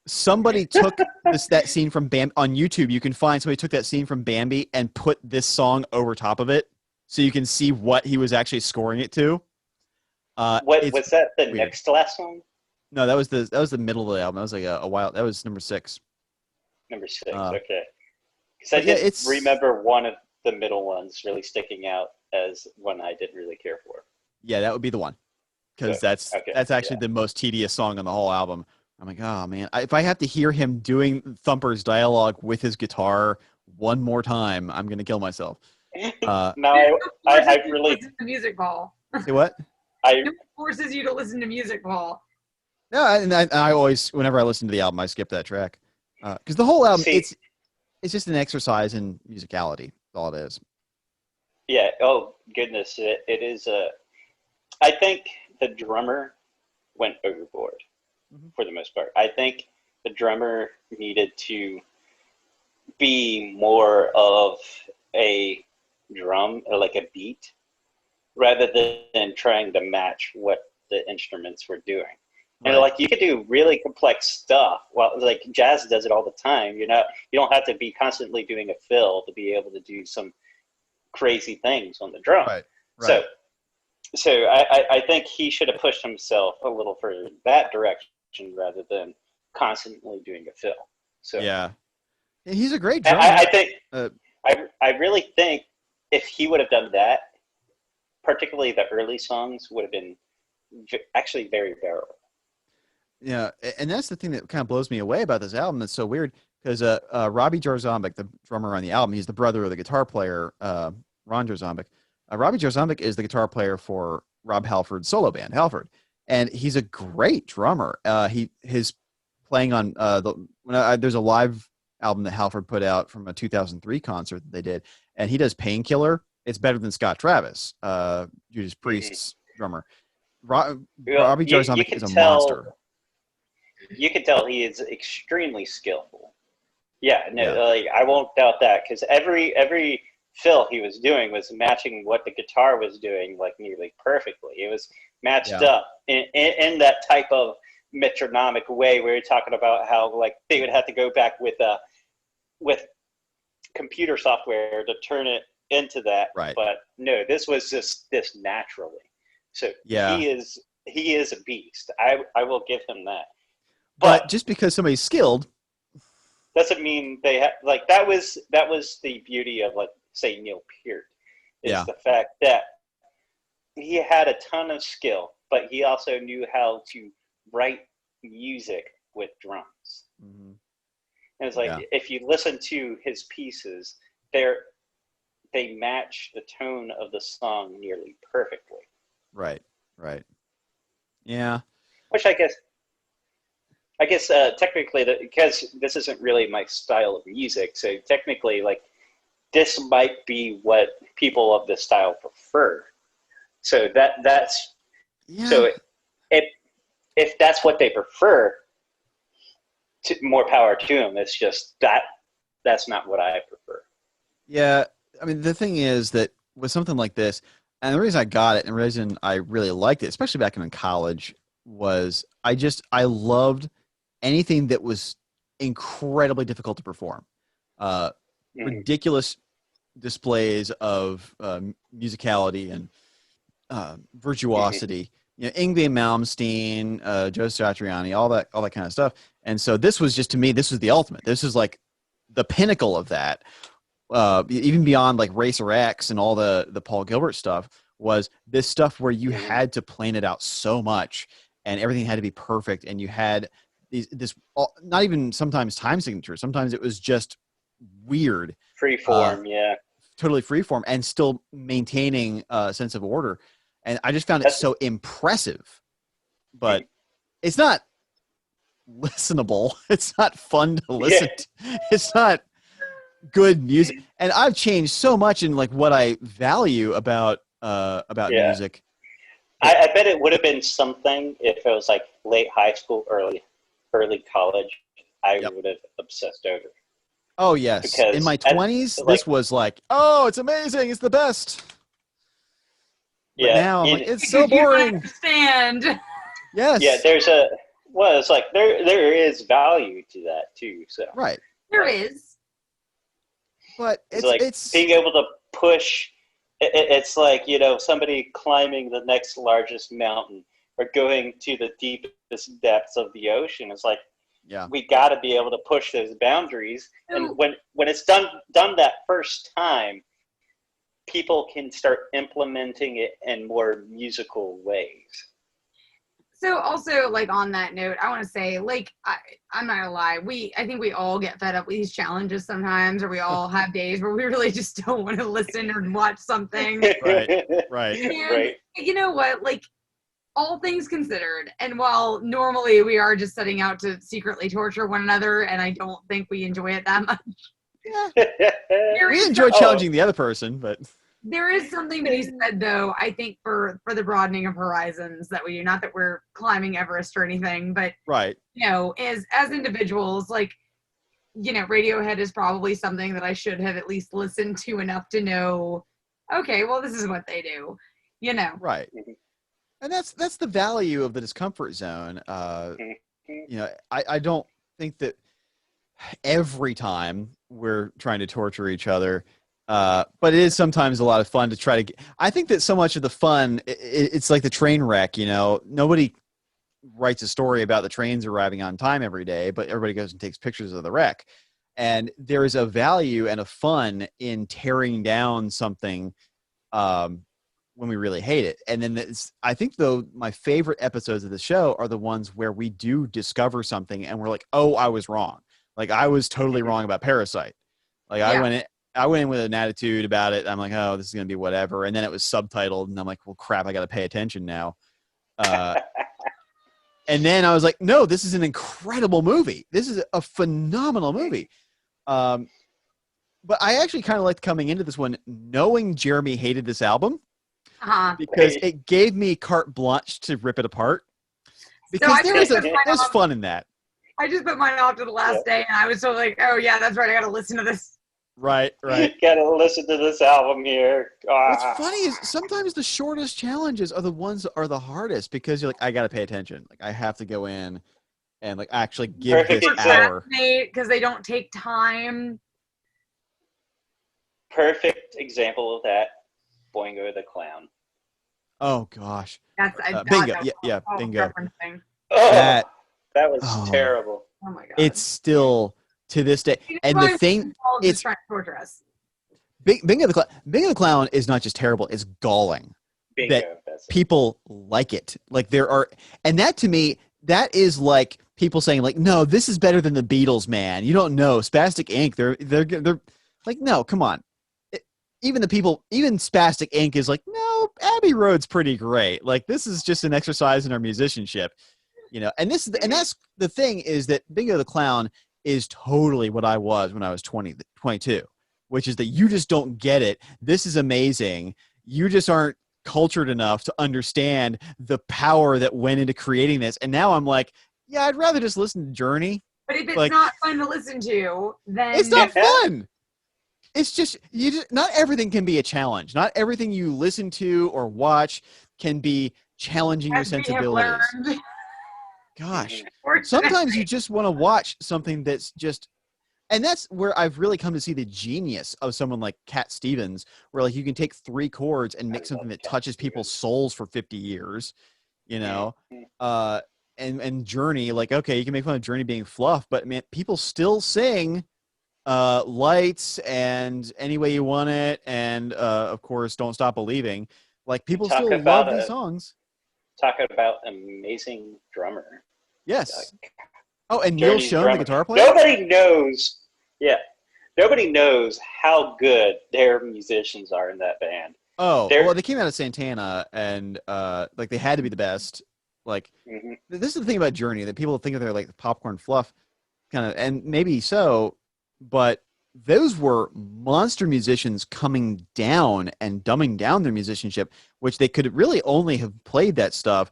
Somebody took that scene from Bambi on YouTube. You can find somebody took that scene from Bambi and put this song over top of it, so you can see what he was actually scoring it to. What was that? The weird. Next to last song? No, that was the middle of the album. That was like a while. That was number 6. Number 6. Okay. Because I did remember one of the middle ones really sticking out as one I didn't really care for. Yeah, that would be the one. Because that's actually the most tedious song on the whole album. I'm like, oh man, if I have to hear him doing Thumper's dialogue with his guitar one more time, I'm gonna kill myself. No, I really listen to music, Paul. Say what? It forces you to listen to music, Paul. No, and I always, whenever I listen to the album, I skip that track because the whole album it's just an exercise in musicality. That's all it is. Yeah. Oh goodness, it is I think the drummer went overboard for the most part. I think the drummer needed to be more of a drum or like a beat rather than trying to match what the instruments were doing. Right. And like you could do really complex stuff. Well, like jazz does it all the time. You don't have to be constantly doing a fill to be able to do some crazy things on the drum. Right. So I think he should have pushed himself a little further in that direction rather than constantly doing a fill. So yeah, he's a great drummer. I think I really think if he would have done that, particularly the early songs, would have been actually very bearable. Yeah, and that's the thing that kind of blows me away about this album. It's so weird because Robbie Jarzombek, the drummer on the album, he's the brother of the guitar player Ron Jarzombek. Robbie Jarzombek is the guitar player for Rob Halford's solo band, Halford, and he's a great drummer. His playing on there's a live album that Halford put out from a 2003 concert that they did, and he does Painkiller. It's better than Scott Travis, Judas Priest's drummer. Robbie Jarzovic is a monster. You can tell he is extremely skillful. Yeah, no, Yeah. like I won't doubt that, because every fill he was doing was matching what the guitar was doing, like nearly perfectly. It was matched up in that type of metronomic way where you're talking about how like they would have to go back with computer software to turn it into that. Right. But no, this was just this naturally. So Yeah. he is a beast. I will give him that. But just because somebody's skilled doesn't mean they have, like, that was the beauty of, like, say, Neil Peart, is the fact that he had a ton of skill, but he also knew how to write music with drums. Mm-hmm. And it's like, if you listen to his pieces, they match the tone of the song nearly perfectly. Right. Yeah. Which I guess technically, because this isn't really my style of music, so technically, like, this might be what people of this style prefer. So that's so if that's what they prefer, more power to them. It's just that's not what I prefer. Yeah, I mean, the thing is that with something like this, and the reason I got it and the reason I really liked it, especially back in college, was I loved anything that was incredibly difficult to perform. Ridiculous displays of musicality and virtuosity. You know, Yngwie Malmsteen, Joe Satriani, all that kind of stuff. And so this was just, to me, this was the ultimate. This is like the pinnacle of that. Even beyond like Racer X and all the Paul Gilbert stuff, was this stuff where you had to plan it out so much and everything had to be perfect, and you had this not even sometimes time signature. Sometimes it was just weird, freeform, totally freeform, and still maintaining a sense of order. And I just found it so impressive, but it's not listenable. It's not fun to listen to. It's not good music. And I've changed so much in like what I value about music. I bet it would have been something if it was like late high school, early college. I would have obsessed over. Oh yes, because in my 20s, this was like, oh, it's amazing, it's the best. But now I'm like, it's so boring. Understand? Yes. Yeah, it's like there is value to that too. So right, there is. But it's like being able to push. It's like, you know, somebody climbing the next largest mountain or going to the deepest depths of the ocean. It's like, we got to be able to push those boundaries. And when it's done that first time, people can start implementing it in more musical ways. So also, like, on that note, I want to say, like, I'm not gonna lie, I think we all get fed up with these challenges sometimes, or we all have days where we really just don't want to listen or watch something. Right. And you know what? Like, all things considered, and while normally we are just setting out to secretly torture one another, and I don't think we enjoy it that much. We enjoy challenging the other person, but there is something to be said, though, I think, for the broadening of horizons that we do. Not that we're climbing Everest or anything, but you know, as individuals, like, you know, Radiohead is probably something that I should have at least listened to enough to know, okay, well, this is what they do, you know. Right. And that's the value of the discomfort zone. You know, I don't think that every time we're trying to torture each other, but it is sometimes a lot of fun to try to get. I think that so much of the fun, it's like the train wreck, you know. Nobody writes a story about the trains arriving on time every day, but everybody goes and takes pictures of the wreck. And there is a value and a fun in tearing down something when we really hate it. And then I think, though, my favorite episodes of the show are the ones where we do discover something and we're like, oh, I was wrong. Like, I was totally wrong about Parasite. Like, I went in, I went in with an attitude about it. I'm like, oh, this is going to be whatever. And then it was subtitled, and I'm like, well, crap, I got to pay attention now. And then I was like, no, this is an incredible movie. This is a phenomenal movie. But I actually kind of liked coming into this one knowing Jeremy hated this album because it gave me carte blanche to rip it apart. Because there's fun in that. I just put mine off to the last day, and I was so like, oh, yeah, that's right. I got to listen to this. Right. Gotta listen to this album here. What's funny is sometimes the shortest challenges are the ones that are the hardest because you're like, I got to pay attention. Like, I have to go in and like actually give this hour. Because they don't take time. Perfect example of that, Boingo the Clown. Oh, gosh. That's bingo. Yeah, bingo. That was terrible. Oh, my God. It's still... to this day, and the thing it's trying to torture us. Bingo the Clown is not just terrible; it's galling. Bingo, that people like it. Like there are, and that to me, that is like people saying like, "No, this is better than the Beatles, man." You don't know Spastik Inc. They're like, no, come on. Even Spastik Inc. is like, no, Abbey Road's pretty great. Like this is just an exercise in our musicianship, And that's the thing is that Bingo the Clown is totally what I was when I was 22, which is that you just don't get it. This is amazing. You just aren't cultured enough to understand the power that went into creating this. And now I'm like, yeah, I'd rather just listen to Journey. But if it's not fun to listen to, then it's not fun. It's just not everything can be a challenge. Not everything you listen to or watch can be challenging your sensibilities. Gosh, sometimes you just want to watch something that's just, and that's where I've really come to see the genius of someone like Cat Stevens, where like you can take 3 chords and make something that touches people's souls for 50 years, and Journey, like, okay, you can make fun of Journey being fluff, but man, people still sing Lights and Any Way You Want It, and of course, Don't Stop Believing. Like people still love these songs. Talk about amazing drummer. Yes. Oh, and Neil Schon, the guitar player? Nobody knows how good their musicians are in that band. Oh, well, they came out of Santana, and like they had to be the best. Like, this is the thing about Journey, that people think of they're like popcorn fluff, kind of, and maybe so, but those were monster musicians coming down and dumbing down their musicianship, which they could really only have played that stuff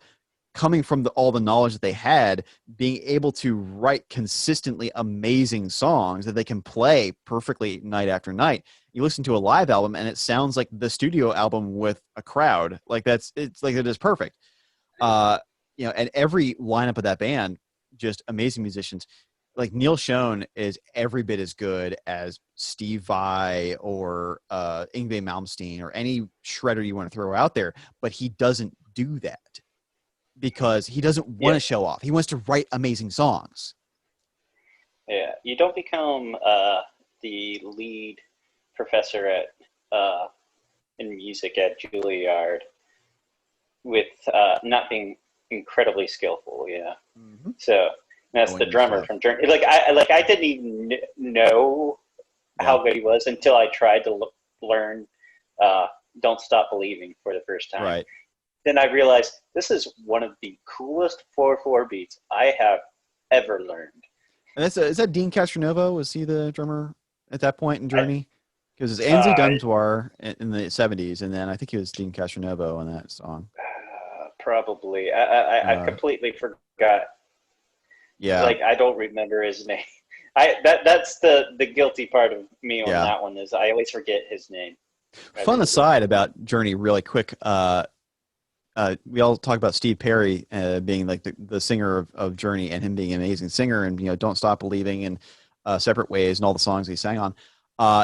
coming from all the knowledge that they had, being able to write consistently amazing songs that they can play perfectly night after night. You listen to a live album and it sounds like the studio album with a crowd. Like it's like it is perfect. And every lineup of that band, just amazing musicians. Like Neil Schon is every bit as good as Steve Vai or Yngwie Malmsteen or any shredder you want to throw out there, but he doesn't do that because he doesn't want to show off. He wants to write amazing songs. Yeah, you don't become the lead professor in music at Juilliard with not being incredibly skillful. Yeah, so. That's the drummer from Journey. Like I didn't even know how good he was until I tried to learn "Don't Stop Believing" for the first time. Right. Then I realized this is one of the coolest 4/4 beats I have ever learned. And is that Dean Castronovo? Was he the drummer at that point in Journey? Because it's Ainsley Dunbar in the 70s, and then I think he was Dean Castronovo on that song. Probably. I completely forgot. Yeah, like I don't remember his name. That's the guilty part of me on that one is I always forget his name. Fun aside about Journey, really quick. We all talk about Steve Perry being like the singer of Journey and him being an amazing singer, and Don't Stop Believing and Separate Ways and all the songs he sang on.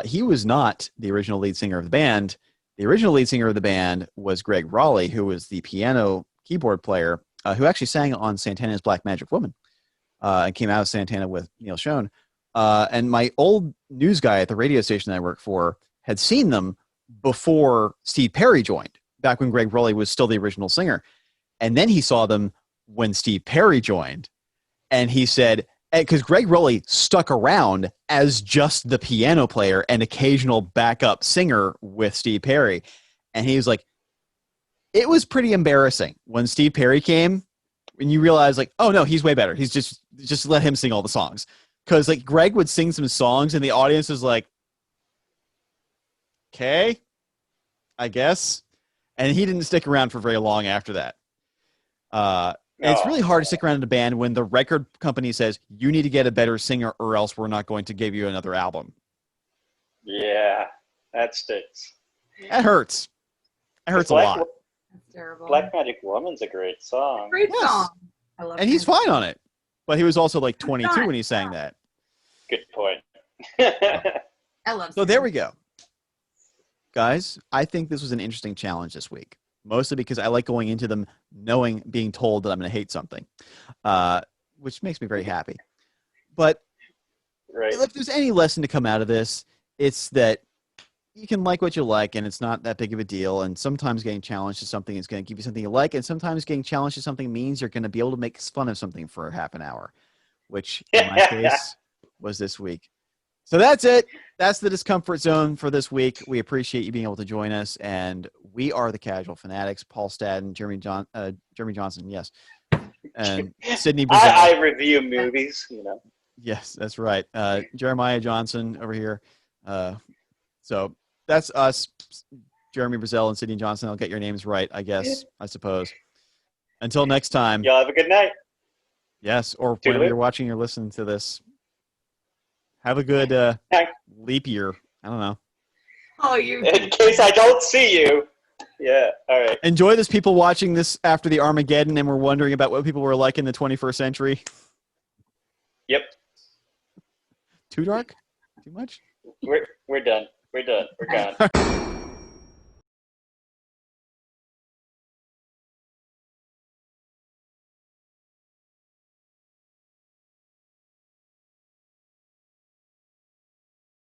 He was not the original lead singer of the band. The original lead singer of the band was Greg Raleigh, who was the piano keyboard player who actually sang on Santana's Black Magic Woman. And came out of Santana with Neil Schon. And my old news guy at the radio station that I worked for had seen them before Steve Perry joined, back when Greg Raleigh was still the original singer. And then he saw them when Steve Perry joined. And he said, because Greg Rowley stuck around as just the piano player and occasional backup singer with Steve Perry. And he was like, it was pretty embarrassing when Steve Perry came, when you realize like, oh no, he's way better. He's just let him sing all the songs. Because like Greg would sing some songs and the audience was like, okay, I guess. And he didn't stick around for very long after that. And it's really hard to stick around in a band when the record company says, you need to get a better singer or else we're not going to give you another album. Yeah, that sticks. That hurts. That hurts a lot. That's terrible. Black Magic Woman's a great song. Great Yes. song. I love And he's it. fine on it. But he was also like 22 when he sang that. Good point. I love So there we go. Guys, I think this was an interesting challenge this week. Mostly because I like going into them being told that I'm going to hate something, which makes me very happy. But Right. if there's any lesson to come out of this, it's that you can like what you like, and it's not that big of a deal. And sometimes getting challenged to something is going to give you something you like, and sometimes getting challenged to something means you're going to be able to make fun of something for half an hour, which in my case was this week. So that's it. That's the Discomfort Zone for this week. We appreciate you being able to join us, and we are the Casual Fanatics. Paul Stadden, Jeremy Johnson, yes, and Sydnee Brazil. I review movies, you know. Yes, that's right. Jeremiah Johnson over here. So that's us, Jeremy Brazil and Sydnee Johnson. I'll get your names right, I guess, I suppose. Until next time. Y'all have a good night. Yes, or whenever you're watching or listening to this. Have a good leap year. I don't know. Oh, you. In case I don't see you. Yeah, all right. Enjoy this, people watching this after the Armageddon and we're wondering about what people were like in the 21st century. Yep. Too dark? Too much? We're done. We're done. We're gone.